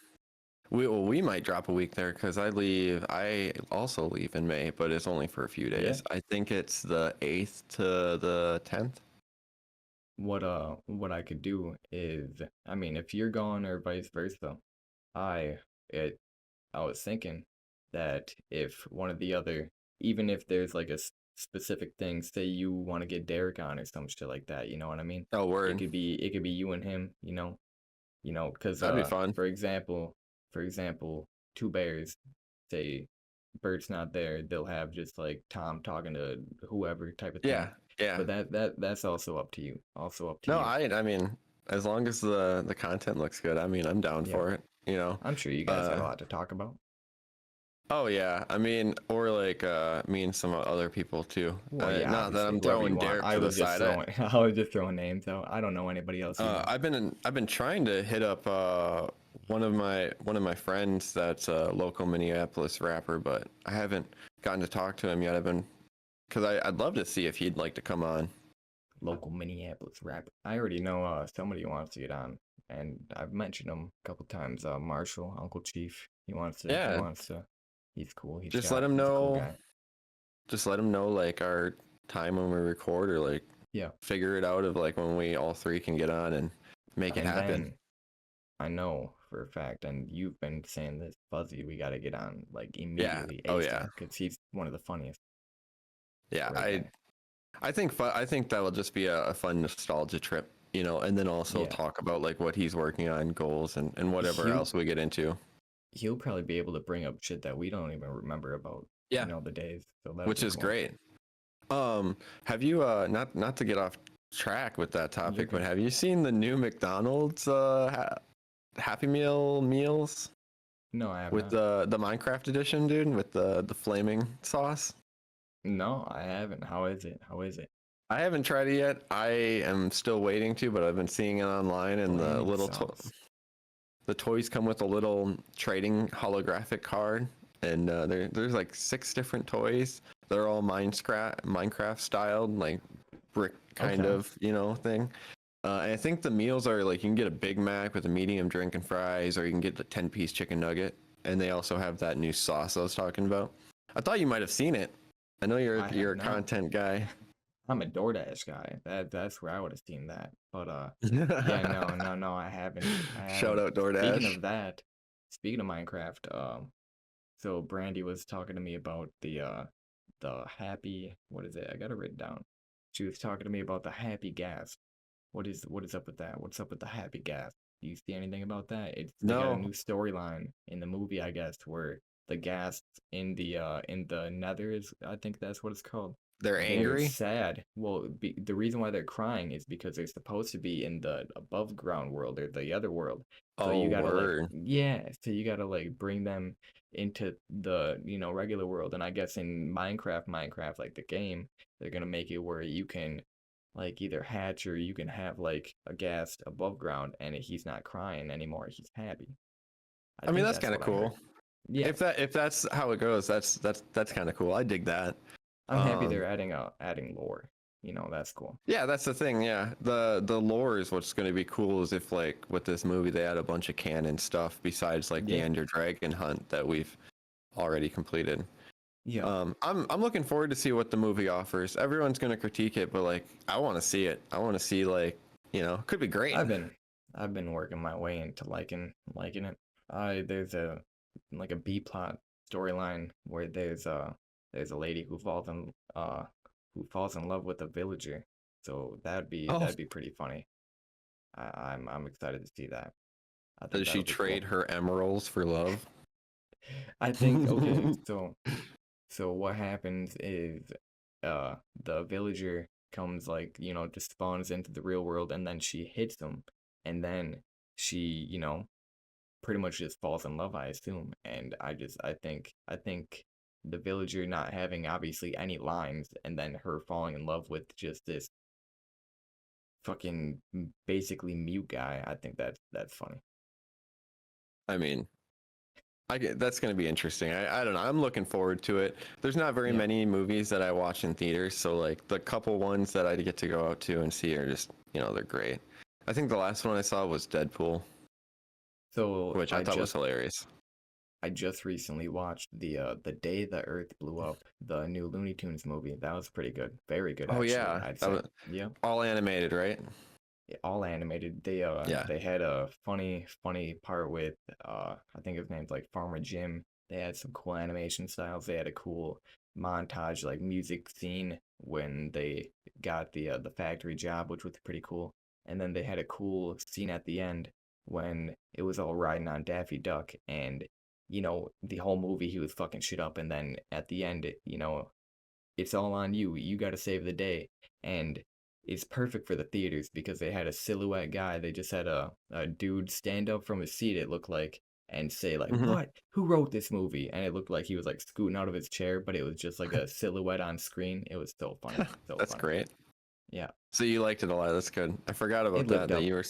We might drop a week there because I leave. I also leave in May, but it's only for a few Yeah. days. I think it's the 8th to the 10th. What I could do is, I mean, if you're gone or vice versa, I it I was thinking that if one of the other, even if there's like a specific thing, say you want to get Derek on or some shit like that, you know what I mean? Oh, It word. could be it could be you and him, because That'd be fun. for example, two bears, say Bert's not there, they'll have just like Tom talking to whoever type of thing. Yeah, yeah. But that's also up to you. Also up to No, you. I mean, as long as the content looks good, I mean, I'm down Yeah. for it. You know. I'm sure you guys got a Uh, lot to talk about. oh yeah. I mean, or like me and some other people too. Well, yeah, Not that obviously, I'm whoever you throwing want. Derek I to the was just side. throwing I was just throwing names out. I don't know anybody else either. I've been trying to hit up one of my friends that's a local Minneapolis rapper, but I haven't gotten to talk to him yet. Because I'd love to see if he'd like to come on. Local Minneapolis rapper. I already know somebody wants to get on, and I've mentioned him a couple times. Marshall, Uncle Chief. He wants to. He Yeah, wants to. He's cool. just let him He's a cool know. guy. Just let him know like our time when we record, or like Yeah. figure it out of like when we all three can get on and make it And happen. then I know for a fact, and you've been saying this, Fuzzy. We got to get on like Yeah. immediately Oh yeah. ASAP because he's one of the funniest. Yeah. Great guy. I think that will just be a fun nostalgia trip, you know, and then also Yeah. talk about like what he's working on, goals, and whatever He'll else we get into. he'll probably be able to bring up shit that we don't even remember about, Yeah. the days. So that'll Which be is cool. great. Have you not to get off track with that You're topic, but good. have you seen the new McDonald's Happy Meal meals No, I have with not. the Minecraft edition, dude, with the flaming sauce? No, I haven't. How is it? How is it? I haven't tried it yet. I am still waiting to, but I've been seeing it online, and Flaming sauce. the toys come with a little trading holographic card, and there's like 6 different toys. They're all Minecraft styled, like brick kind Okay. of thing. And I think the meals are like you can get a Big Mac with a medium drink and fries, or you can get the 10-piece chicken nugget, and they also have that new sauce I was talking about. I thought you might have seen it. I know I you're have a not. content guy. I'm a DoorDash guy. That's where I would have seen that. But yeah, no, I haven't. I Shout haven't. out Speaking DoorDash. of that, speaking of Minecraft, so Brandy was talking to me about the happy, what is it? I got it written down. She was talking to me about the happy gas. What is up with that? What's up with the happy gas? Do you see anything about that? They got a No, new storyline in the movie, I guess, where the gas in the nether is, I think that's what it's called. they're They're angry. sad. Well, the reason why they're crying is because they're supposed to be in the above ground world or the other world. So Oh, you gotta like, word. yeah, so you gotta like bring them into the, regular world. And I guess in Minecraft, like the game, they're gonna make it where you can like either hatch or you can have like a ghast above ground and he's not crying anymore. He's happy. I I mean, think that's that's kind of what I heard. cool. Yeah, If that's how it goes, that's kind of cool. I dig that. I'm happy Um, they're adding lore. That's cool. yeah, that's the thing. Yeah, the lore is what's going to be cool. Is if like with this movie they add a bunch of canon stuff besides like the Yeah, Ender Dragon hunt that we've already completed. yeah. I'm looking forward to see what the movie offers. Everyone's going to critique it, but like I want to see it. I want to see like could be great. I've been I've been working my way into liking it. I There's a like a B plot storyline where there's a lady who falls in love with a villager. So Oh, that'd be pretty funny. I'm excited to see that. I think does she that'll be cool. trade her emeralds for love? I think okay, so what happens is the villager comes like, just spawns into the real world and then she hits him and then she, pretty much just falls in love, I assume. And I think the villager not having obviously any lines and then her falling in love with just this fucking basically mute guy, I think that's funny. I mean, that's going to be interesting. I don't know. I'm looking forward to it. There's not very Yeah. many movies that I watch in theaters, so like the couple ones that I get to go out to and see are just, they're great. I think the last one I saw was Deadpool, So which I thought was hilarious. I just recently watched the Day the Earth Blew Up, the new Looney Tunes movie. That was pretty good. Very good Oh actually, yeah, I'd that say. was Yeah. all animated, right? All animated. Yeah. They had a funny part with I think his name's like Farmer Jim. They had some cool animation styles. They had a cool montage like music scene when they got the factory job, which was pretty cool. And then they had a cool scene at the end when it was all riding on Daffy Duck, and the whole movie he was fucking shit up, and then at the end it's all on you. You got to save the day. And it's perfect for the theaters because they had a silhouette guy. They just had a dude stand up from his seat, it looked like, and say, like, Hmm. what? Who wrote this movie? And it looked like he was like scooting out of his chair, but it was just like a silhouette on screen. It was so funny. So That's funny. great. Yeah. So you liked it a lot. That's good. I forgot about It that. lived That up. you were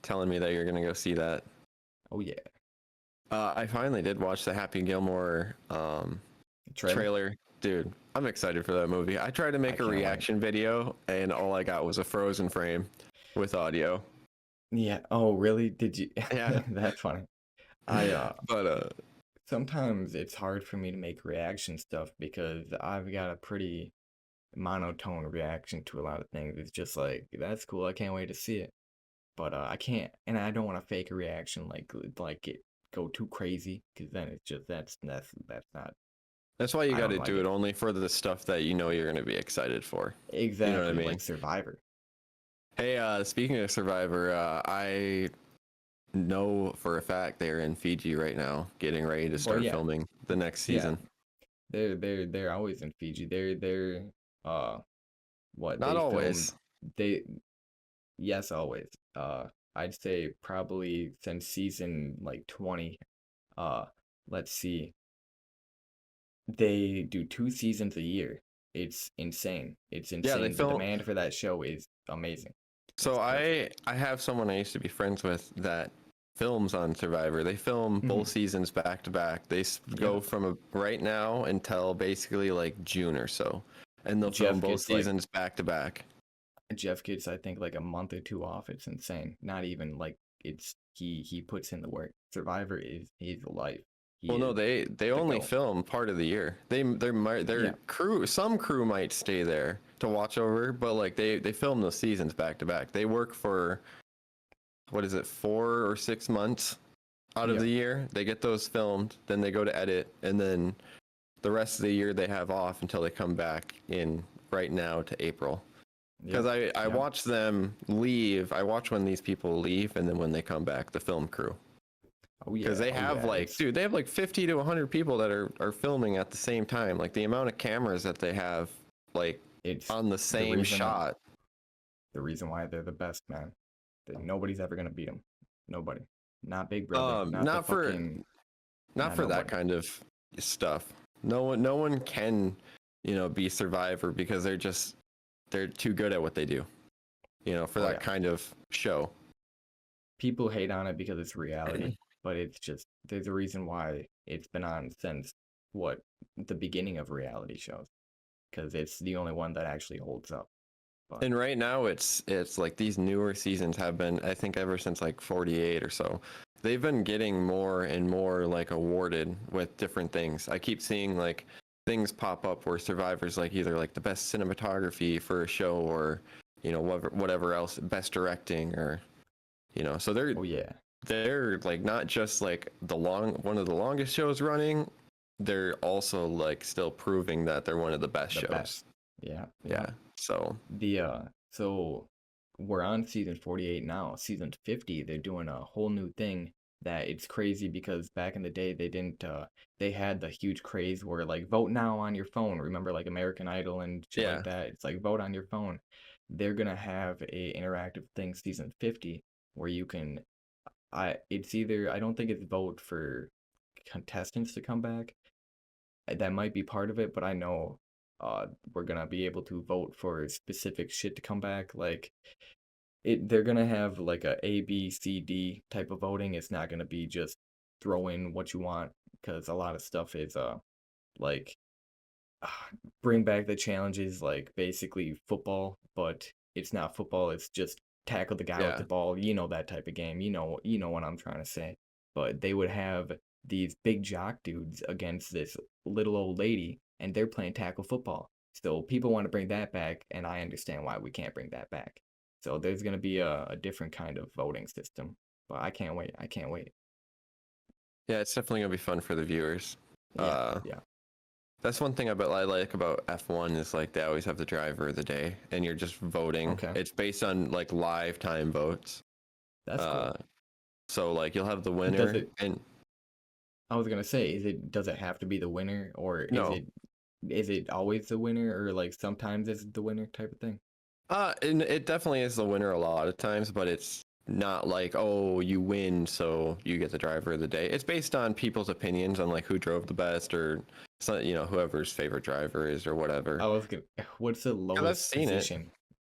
telling me that you're gonna go see that. Oh, yeah. I finally did watch the Happy Gilmore Trailer? trailer. Dude, I'm excited for that movie. I tried to I make a can't wait. reaction video, and all I got was a frozen frame with audio. Yeah. Oh, really? Did you? Yeah, That's funny. I but sometimes it's hard for me to make reaction stuff because I've got a pretty monotone reaction to a lot of things. It's just like, that's cool. I can't wait to see it. But I can't, and I don't want to fake a reaction like it go too crazy because then it's just that's not. that's why you I got don't to like do it it. only for the stuff that you're gonna be excited for. You know what I Exactly, mean? like Survivor. Hey, speaking of Survivor, I know for a fact they're in Fiji right now, getting ready to Well, start yeah, filming the next yeah. season. They're always in Fiji. They're uh what Not they always. filmed they yes always. I'd say probably since season like 20. Uh, let's see. They do 2 seasons a year. It's insane. It's Yeah, they insane. The film. demand for that show is amazing. So It's perfect. I have someone I used to be friends with that films on Survivor. They film both Mhm. seasons back to back. They Yeah. go from right now until basically like June or so, and they'll film Jeff both gets like seasons back to back. Jeff gets I think like a month or two off. It's insane. Not even like it's he puts in the work. Survivor is his life. He Well, no, is they the only GOAT. film part of the year. Their Yeah. crew, some crew might stay there to watch over, but like they film those seasons back to back. They work for what is it, 4 or 6 months out of Yeah. the year. They get those filmed, then they go to edit, and then the rest of the year they have off until they come back in right now to April. Because Yeah. I Yeah. watch them leave. I watch when these people leave, and then when they come back, the film crew. Oh Because yeah. they Oh have yeah. like, dude, they have like 50 to 100 people that are filming at the same time. Like the amount of cameras that they have, like It's on the the same reason shot. the reason why they're the best, man. Nobody's ever gonna beat them. Nobody. Not Big Brother. Not the Not for fucking. not Not for that nobody. kind of stuff. No one can, be Survivor because they're too good at what they do. For Oh that yeah. kind of show. People hate on it because it's reality, but it's just there's a reason why it's been on since what the beginning of reality shows because it's the only one that actually holds up. But And right now it's like these newer seasons have been, I think, ever since like 48 or so. They've been getting more and more like awarded with different things. I keep seeing like things pop up where Survivor's like either like the best cinematography for a show or whatever else, best directing or so they're oh yeah, they're like not just like one of the longest shows running, they're also like still proving that they're one of the best the shows. best. Yeah, yeah. Yeah. So So we're on season 48 now. Season 50, they're doing a whole new thing that it's crazy because back in the day they didn't they had the huge craze where like vote now on your phone. Remember like American Idol and shit yeah. like that? It's like vote on your phone. They're gonna have a interactive thing season 50 where you can it's either I don't think it's vote for contestants to come back. That might be part of it, but I know we're gonna be able to vote for specific shit to come back. Like they're gonna have like a B, C, D type of voting. It's not gonna be just throw in what you want because a lot of stuff is like bring back the challenges like basically football, but it's not football. It's just tackle the guy with Yeah. the ball. You know that type of game. You know what I'm trying to say. But they would have these big jock dudes against this little old lady, and they're playing tackle football. So people want to bring that back, and I understand why we can't bring that back. So there's gonna be a different kind of voting system. But I can't wait. I can't wait. Yeah, it's definitely gonna be fun for the viewers. Yeah, Uh, yeah. that's one thing I like about F1 is like they always have the driver of the day, and you're just voting. Okay. It's based on like live time votes. That's Uh, cool. so like you'll have the Does winner, it and I was gonna say, does it have to be the winner or no, is it always the winner or like sometimes it's the winner type of thing? and it definitely is the winner a lot of times, but it's not like, oh, you win, so you get the driver of the day. It's based on people's opinions on like who drove the best, or so, whoever's favorite driver is, or whatever. I was gonna what's the 'Cause I've lowest seen it. position?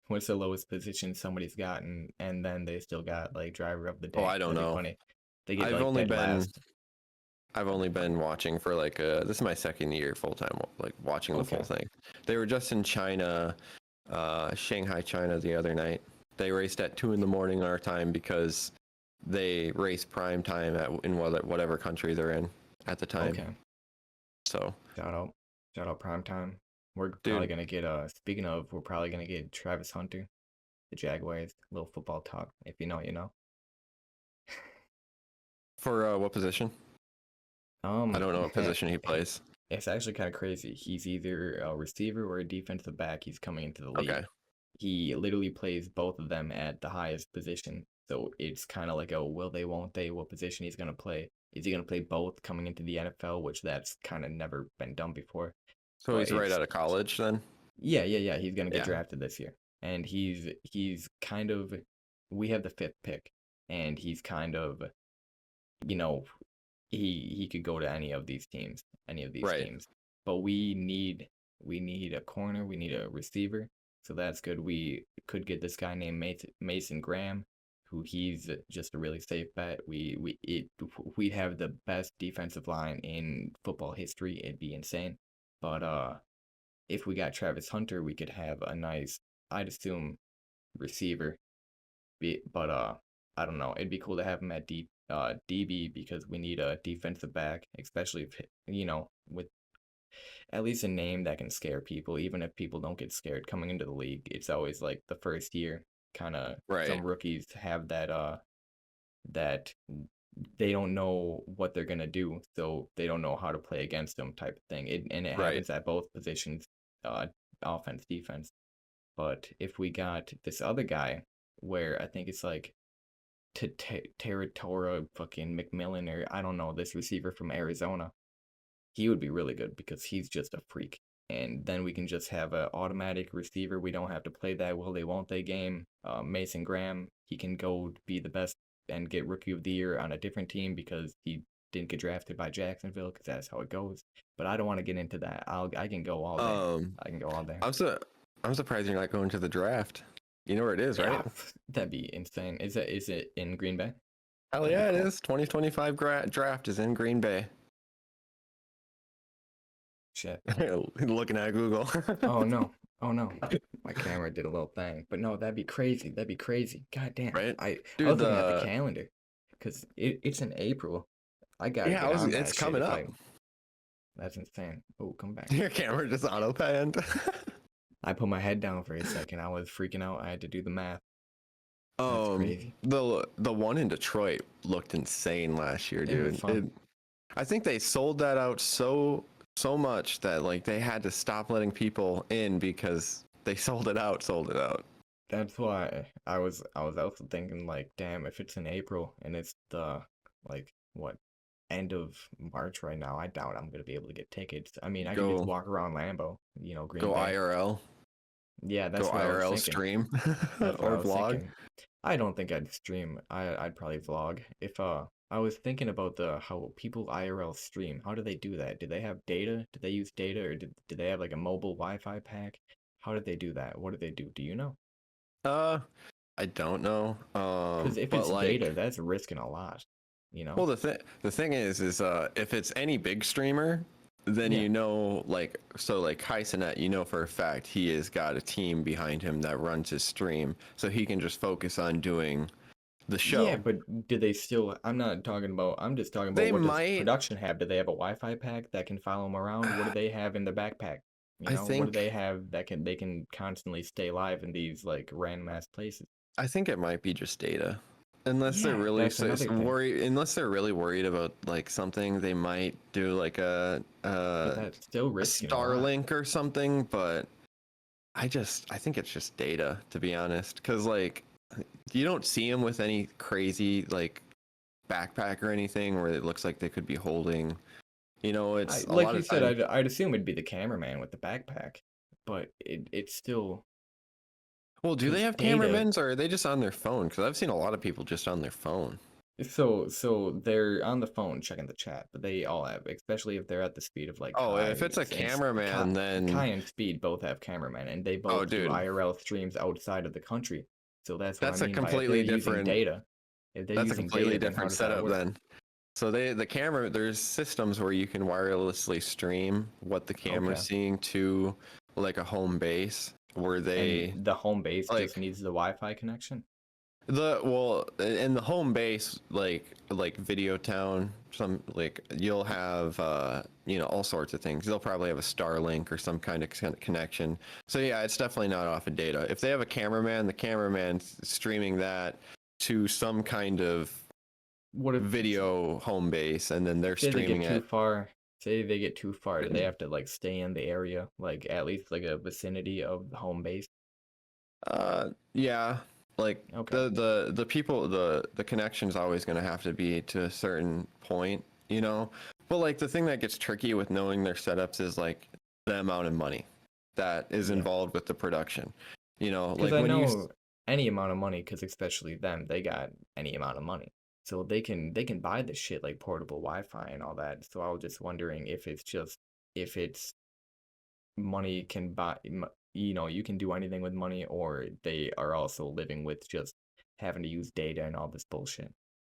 What's the lowest position somebody's gotten and then they still got like driver of the Oh, day? I don't That'd be know. funny. They get I've like only dead been last. I've only been watching for like this is my second year full time, like watching the full Okay. thing. They were just in China, Shanghai, China the other night. They raced at 2 in the morning our time because they race prime time in whatever country they're in at the time. Okay. So, Shout out. Shout out prime time. We're probably dude, gonna get speaking of, we're probably gonna get Travis Hunter, the Jaguars, little football talk. If you know, you know. for what position? I don't know what Heh, position he plays. it's actually kind of crazy. He's either a receiver or a defensive back. He's coming into the league. Okay, He literally plays both of them at the highest position. So it's kind of like a will they, won't they, what position he's going to play. Is he going to play both coming into the NFL, which that's kind of never been done before. so But he's right it's, out of college then. yeah. He's going to get Yeah, drafted this year. And he's kind of, we have the fifth pick. And he's kind of, you know, he could go to any of these right, teams. But we need a corner, we need a receiver, so that's good. We could get this guy named Mason Graham, who he's just a really safe bet. We'd have the best defensive line in football history. It'd be insane. But if we got Travis Hunter, we could have a nice, I'd assume, receiver. But I don't know. It'd be cool to have him at DB because we need a defensive back, especially if with at least a name that can scare people. Even if people don't get scared coming into the league, it's always like the first year. Kind of right, some rookies have that they don't know what they're gonna do, so they don't know how to play against them type of thing. And it right. happens at both positions, uh, offense, defense. But if we got this other guy, where I think it's like Territora fucking McMillan, or I don't know, this receiver from Arizona, he would be really good because he's just a freak. And then we can just have an automatic receiver. We don't have to play that will they won't they game. Mason Graham, he can go be the best and get rookie of the year on a different team because he didn't get drafted by Jacksonville because that's how it goes. But I don't want to get into that. I can go all day. Um, I can go all day. I'm surprised you're not going to the draft. You know where it is, Yeah, right? that'd be insane. Is it in Green Bay? Hell That'd be yeah, it cool. is. 2025 draft is in Green Bay. Shit. Looking at Google. Oh no. Oh no. My camera did a little thing. But no, that'd be crazy. That'd be crazy. God damn. Right, I dude. was looking at the calendar because it's in April. I gotta Yeah, get on it's that shit coming if up. I that's insane. Oh, come back. Your camera just auto panned. I put my head down for a second. I was freaking out. I had to do the math. That's crazy. The one in Detroit looked insane last year, It was dude. fun. I think they sold that out so much that like they had to stop letting people in because they sold it out, sold it out. That's why I was also thinking like, damn, if it's in April and it's the like what end of March right now, I doubt I'm gonna be able to get tickets. I mean, I could just Go walk around Lambeau, Green go Bay. IRL. Yeah, Go that's what I was IRL thinking. stream That's what I or was vlog. thinking. I don't think I'd stream. I'd probably vlog. If I was thinking about the how people IRL stream. How do they do that? Do they have data? Do they use data or do they have like a mobile Wi-Fi pack? How did they do that? What do they do? Do you know? Uh, I don't know. Because if But it's data, like, that's risking a lot. you know? Well, the thing is if it's any big streamer, then Yeah. like so like Kai Cenat, for a fact he has got a team behind him that runs his stream, so he can just focus on doing the Yeah, show. but do they still? I'm just talking about They what does might, production have? Do they have a Wi-Fi pack that can follow them around? What do they have in their backpack? You I know, what do they think, have that they can constantly stay live in these like random ass places? I think it might be just data. Unless they're Yeah, really that's another thing. unless they're really worried about like something, they might do like But that's still a risking a lot. Starlink or something. But I think it's just data, to be honest, because like you don't see them with any crazy like backpack or anything where it looks like they could be holding. I It's a like lot you of said, time. I'd assume it'd be the cameraman with the backpack, but it's still Well, do they because have data. cameramans or are they just on their phone? Because I've seen a lot of people just on their phone. So they're on the phone checking the chat, but they all have, especially if they're at the speed of like Oh, if Kai it's a cameraman, Kai then and Speed both have cameramen, and they oh, both do dude, IRL streams outside of the country. So that's what I that's a mean by if they're completely using different. data. If they're That's a using data, completely then how different does that setup work? then. So there's systems where you can wirelessly stream what the camera's Okay. seeing to like a home base where And they the home base just like needs the Wi-Fi connection. in the home base like Video Town, some like you'll have all sorts of things. They'll probably have a Starlink or some kind of connection. So yeah, it's definitely not off of data. If they have a cameraman, the cameraman's streaming that to some kind of What if video home base, and then they're say they get streaming too it. far? Say they get too far, do they have to like stay in the area, like at least like a vicinity of the home base? Yeah, like Okay. the people, the connection's always going to have to be to a certain point. But like the thing that gets tricky with knowing their setups is like the amount of money that is Yeah. involved with the production. Because Like I when you know any amount of money, because especially them, they got any amount of money. So they can buy the shit like portable Wi-Fi and all that. So I was just wondering if it's money can buy, you can do anything with money, or they are also living with just having to use data and all this bullshit.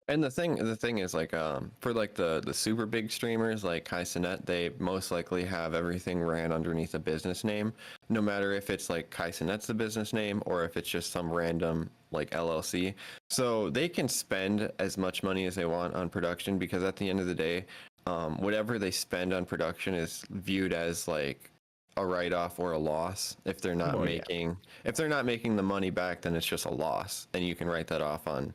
And the thing is like for like the super big streamers like Kai Cenat, they most likely have everything ran underneath a business name, no matter if it's like Kai Cenat's the business name or if it's just some random like LLC. So they can spend as much money as they want on production because at the end of the day, whatever they spend on production is viewed as like a write-off or a loss. Well, yeah. If they're not making the money back, then it's just a loss, and you can write that off on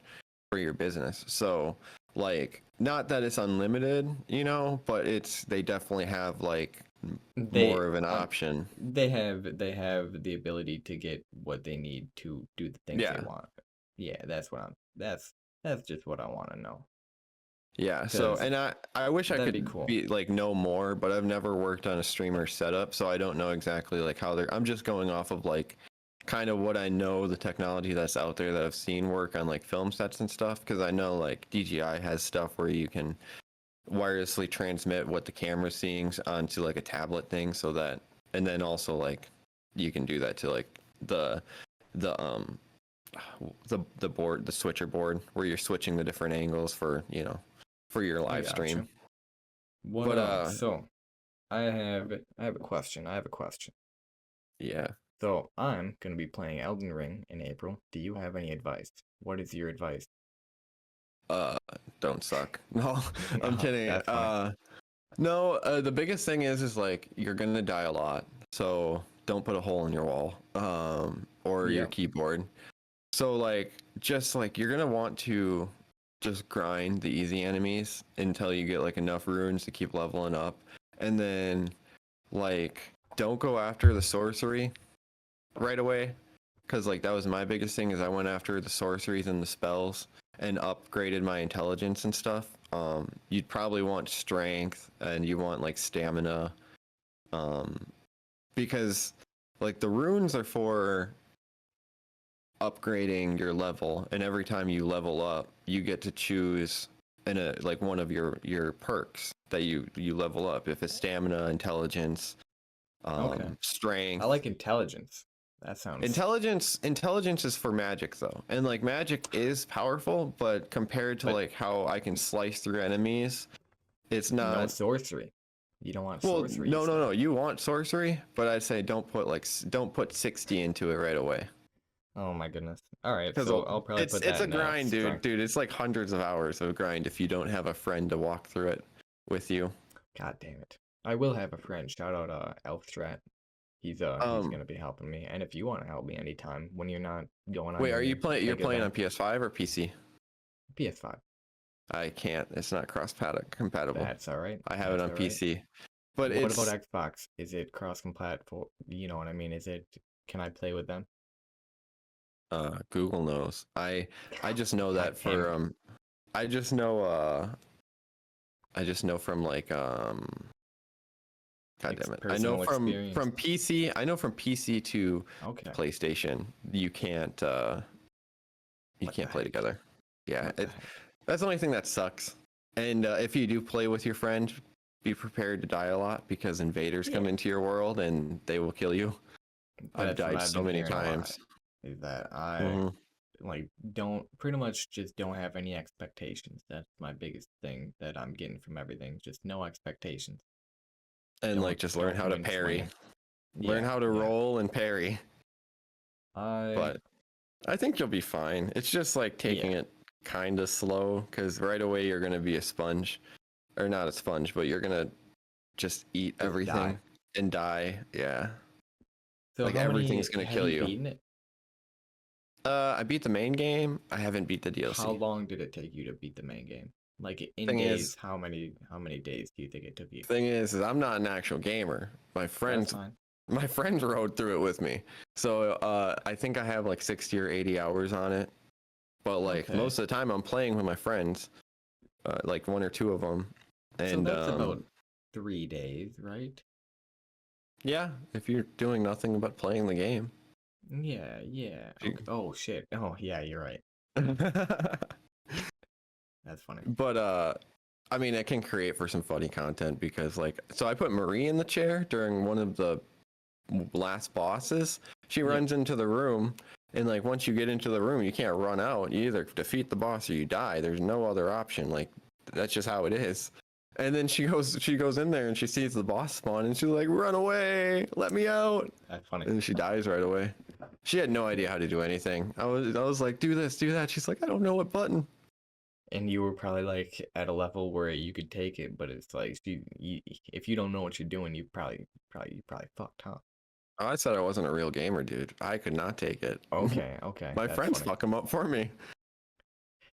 for your business. So, like, not that it's unlimited, but they definitely have like They more of an um option. they have the ability to get what they need to do the things they Yeah. want. Yeah, that's just what I want to know. Yeah. So, Because and I wish I that'd be could cool. be like know more, but I've never worked on a streamer setup, so I don't know exactly like how I'm just going off of like kind of what I know, the technology that's out there that I've seen work on like film sets and stuff, because I know like DJI has stuff where you can wirelessly transmit what the camera's seeing onto like a tablet thing, so that, and then also like you can do that to like the the board, the switcher board, where you're switching the different angles for your I live got you. stream. What But so I have a question. I have a question. yeah, So I'm gonna be playing Elden Ring in April. Do you have any advice? What is your advice? uh, don't suck. No, I'm No, kidding. that's fine. No, the biggest thing is like you're gonna die a lot, so don't put a hole in your wall, or your Yep. keyboard. So like, just like you're gonna want to just grind the easy enemies until you get like enough runes to keep leveling up, and then like don't go after the sorcery right away, because like that was my biggest thing is I went after the sorceries and the spells and upgraded my intelligence and stuff. You'd probably want strength and you want like stamina, um, because like the runes are for upgrading your level, and every time you level up, you get to choose like one of your perks that you level up. If it's stamina, intelligence, Okay. I strength. like intelligence. That sounds Intelligence is for magic though, and like magic is powerful, but compared to but like how I can slice through enemies, it's no not. sorcery. You don't want Well, sorcery no, no, stuff. no. You want sorcery, but I'd say don't put 60 into it right away. Oh my goodness. All right, Because so I'll probably put it's that a in a grind, dude. strength. Dude, it's like hundreds of hours of grind if you don't have a friend to walk through it with you. God damn it. I will have a friend. Shout out Elfstrat. He's Um, gonna be helping me. And if you want to help me anytime when you're not going on wait, are you any playing? You're big playing on event, PS5 or PC? PS5. I can't. It's not cross compatible. That's all right. I have it That's on all right. PC, but What about it's Xbox? Is it cross compatible? You know what I mean? Can I play with them? Google knows. I just know God that damn for it. I just know from like God damn it. I know Personal experience. from PC. I know from PC to Okay. PlayStation, you can't What the play heck? together. Yeah, What the heck? that's the only thing that sucks. And if you do play with your friend, be prepared to die a lot because invaders come Yeah. into your world and they will kill you. I've That's what died I've so been many hearing a lot. times. Is that I Hmm. like don't pretty much just don't have any expectations. That's my biggest thing that I'm getting from everything. Just no expectations. And like just learn Don't how come to in parry. swinging. Learn Yeah, how to yeah. roll and parry. I But I think you'll be fine. It's just like taking yeah. it kind of slow because right away you're going to be a sponge. Or not a sponge, but you're going to just eat Just everything die. and die. Yeah. So Like how many everything's going to have kill you you. beaten it? I beat the main game. I haven't beat the How DLC. long did it take you to beat the main game? Like in Thing days, is, how many days do you think it took you? thing is I'm not an actual gamer. That's fine. My friends rode through it with me. So I think I have like 60 or 80 hours on it. But like Okay. most of the time I'm playing with my friends, like one or two of them. So And that's about 3 days, right? yeah, if you're doing nothing but playing the game. Yeah, yeah. You- Okay. Oh shit. Oh yeah, you're right. That's funny. but I mean it can create for some funny content because like so I put Marie in the chair during one of the last bosses. She Yep. runs into the room and like once you get into the room you can't run out. You either defeat the boss or you die. There's no other option. Like that's just how it is. And then she goes in there and she sees the boss spawn and she's like, "Run away! Let me out!" That's funny. And she dies right away. She had no idea how to do anything. I was like, "Do this, do that." She's like, "I don't know what button." And you were probably like at a level where you could take it, but it's like if you don't know what you're doing, you probably fucked, huh? I said I wasn't a real gamer, dude. I could not take it. Okay, okay. My That's friends funny. fuck them up for me.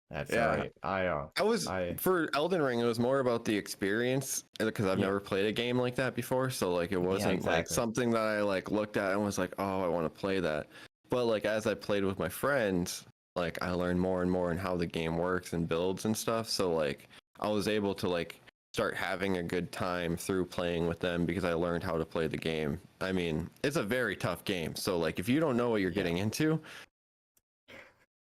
That's Yeah. alright. I was I for Elden Ring. It was more about the experience because I've yeah, never played a game like that before. So like, it yeah, wasn't like exactly. something that I like looked at and was like, "Oh, I want to play that." But like as I played with my friends, like I learned more and more in how the game works and builds and stuff. So like I was able to like start having a good time through playing with them because I learned how to play the game. I mean, it's a very tough game. So like if you don't know what you're Yeah. getting into,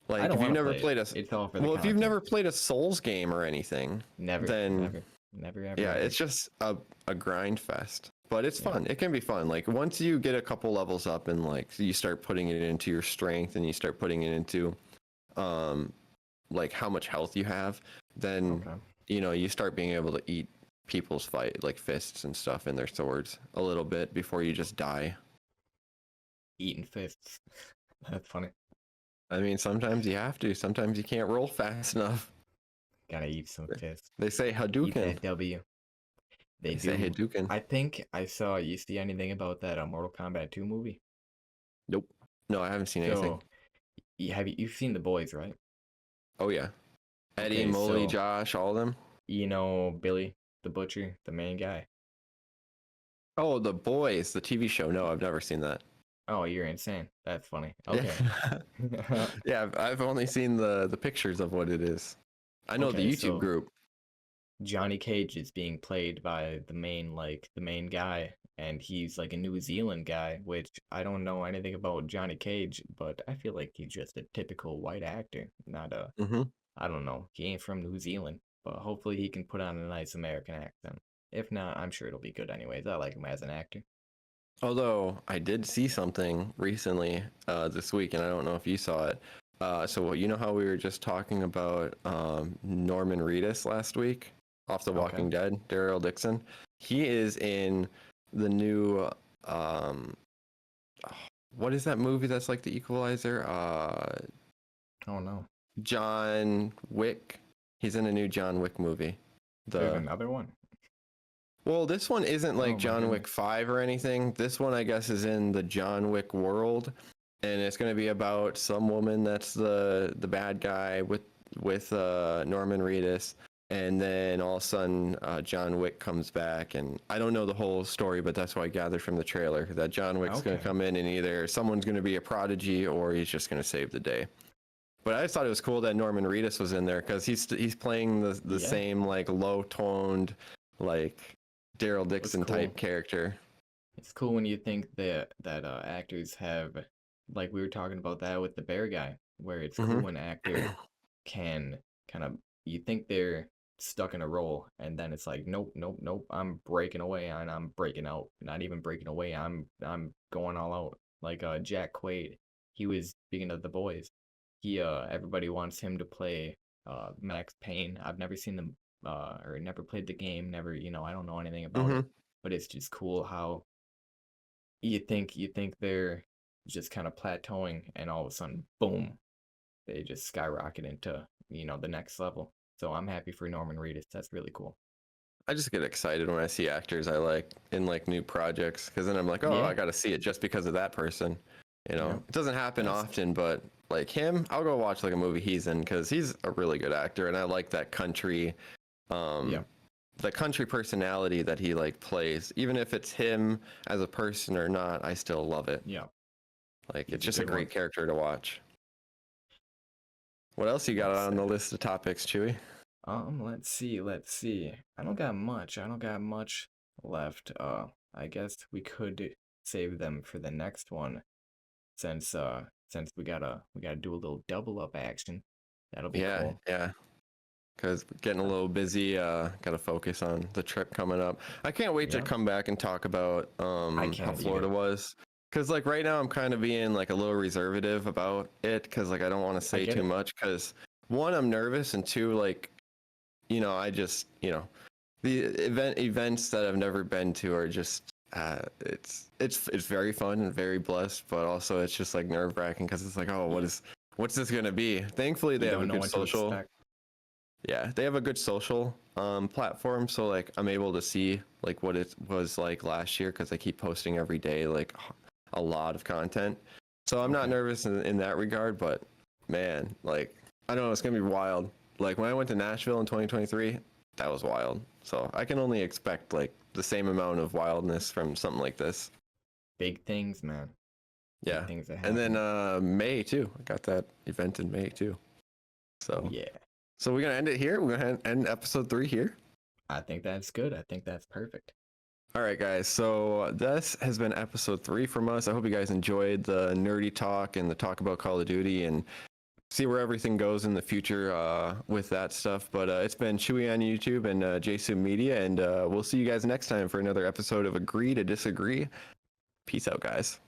I like don't if you've want to never play played it. a It's all for the well, if you've content. never played a Souls game or anything, Never, then never, ever, yeah, ever. it's just a grind fest. But it's Yeah. fun. It can be fun. Like once you get a couple levels up and like you start putting it into your strength and you start putting it into like how much health you have, then Okay. you know, you start being able to eat people's fight like fists and stuff in their swords a little bit before you just die. Eating fists. That's funny. I mean, sometimes you have to. Sometimes you can't roll fast enough. Gotta eat some fists. They say Eat Hadouken. that W. They They say do. Hadouken. I think I saw. You see anything about that Mortal Kombat 2 movie? Nope. No, I haven't seen anything. So, you've seen The Boys, right? Oh yeah. Eddie, Okay, Molly, so Josh, all of them. you know Billy the Butcher, the main guy. Oh, The Boys, the TV show. No, I've never seen that. Oh, you're insane. That's funny. Okay. Yeah, I've only seen the pictures of what it is. I know the Okay, YouTube so group. Johnny Cage is being played by the main guy, and he's like a New Zealand guy, which I don't know anything about Johnny Cage, but I feel like he's just a typical white actor, not a, Hmm. I don't know, he ain't from New Zealand, but hopefully he can put on a nice American accent. If not, I'm sure it'll be good anyways. I like him as an actor. Although I did see something recently this week, and I don't know if you saw it. So you know how we were just talking about Norman Reedus last week off The Okay. Walking Dead, Daryl Dixon. He is in the new um, what is that movie that's like The Equalizer? Oh no. John Wick. He's in a new John Wick movie. There's another one. Well, this one isn't like Oh my John Wick goodness. 5 or anything. This one, I guess, is in the John Wick world, and it's going to be about some woman that's the bad guy with Norman Reedus, and then all of a sudden John Wick comes back, and I don't know the whole story, but that's what I gathered from the trailer that John Wick's going to Okay. come in and either someone's going to be a prodigy or he's just going to save the day. But I just thought it was cool that Norman Reedus was in there because he's playing the Yeah. same like low toned like Daryl Dixon cool. type character. It's cool when you think that actors have, like we were talking about that with the bear guy, where it's cool Mhm. when an actor can kind of, you think they're stuck in a role, and then it's like, nope, nope, nope, I'm breaking away and I'm breaking out. Not even breaking away, I'm going all out. Like Jack Quaid, he was, speaking of The Boys, he everybody wants him to play Max Payne. I've never seen them or never played the game, never, I don't know anything about it, Mhm. but it's just cool how you think they're just kind of plateauing, and all of a sudden, boom, they just skyrocket into, the next level. So I'm happy for Norman Reedus. That's really cool. I just get excited when I see actors I like in like new projects because then I'm like, oh, Yeah. I got to see it just because of that person. Yeah. It doesn't happen That's often, but like him, I'll go watch like a movie he's in because he's a really good actor, and I like that country, yeah. the country personality that he like plays. Even if it's him as a person or not, I still love it. Yeah. Like He's it's a just a good one. great character to watch. What else you got Well on the said. list of topics, Chewy? Let's see. I don't got much left. I guess we could save them for the next one, since we gotta do a little double up action. That'll be Yeah, cool. yeah. Because getting a little busy. Got to focus on the trip coming up. I can't wait to Yeah. come back and talk about I how can't Florida either. was. Because like right now I'm kind of being like a little reservative about it because like I don't want to I say get too it. much because one I'm nervous and two like I just the events that I've never been to are just it's very fun and very blessed, but also it's just like nerve wracking because it's like, oh, Yeah. what's this gonna be? Thankfully they You have a don't know good what to social. expect. Yeah, they have a good social platform, so like I'm able to see like what it was like last year because they keep posting every day like a lot of content. So I'm not Okay. nervous in that regard, but man, like I don't know, it's gonna be wild. Like when I went to Nashville in 2023, that was wild. So I can only expect like the same amount of wildness from something like this. Big things, man. Big Yeah, things are and then happening. May too. I got that event in May too. Oh So yeah. so we're gonna end it here. We're gonna end episode 3 here. I think that's good. I think that's perfect. All right, guys. So this has been episode 3 from us. I hope you guys enjoyed the nerdy talk and the talk about Call of Duty and see where everything goes in the future with that stuff. But it's been Chewy on YouTube and JSU Media, and we'll see you guys next time for another episode of Agree to Disagree. Peace out, guys.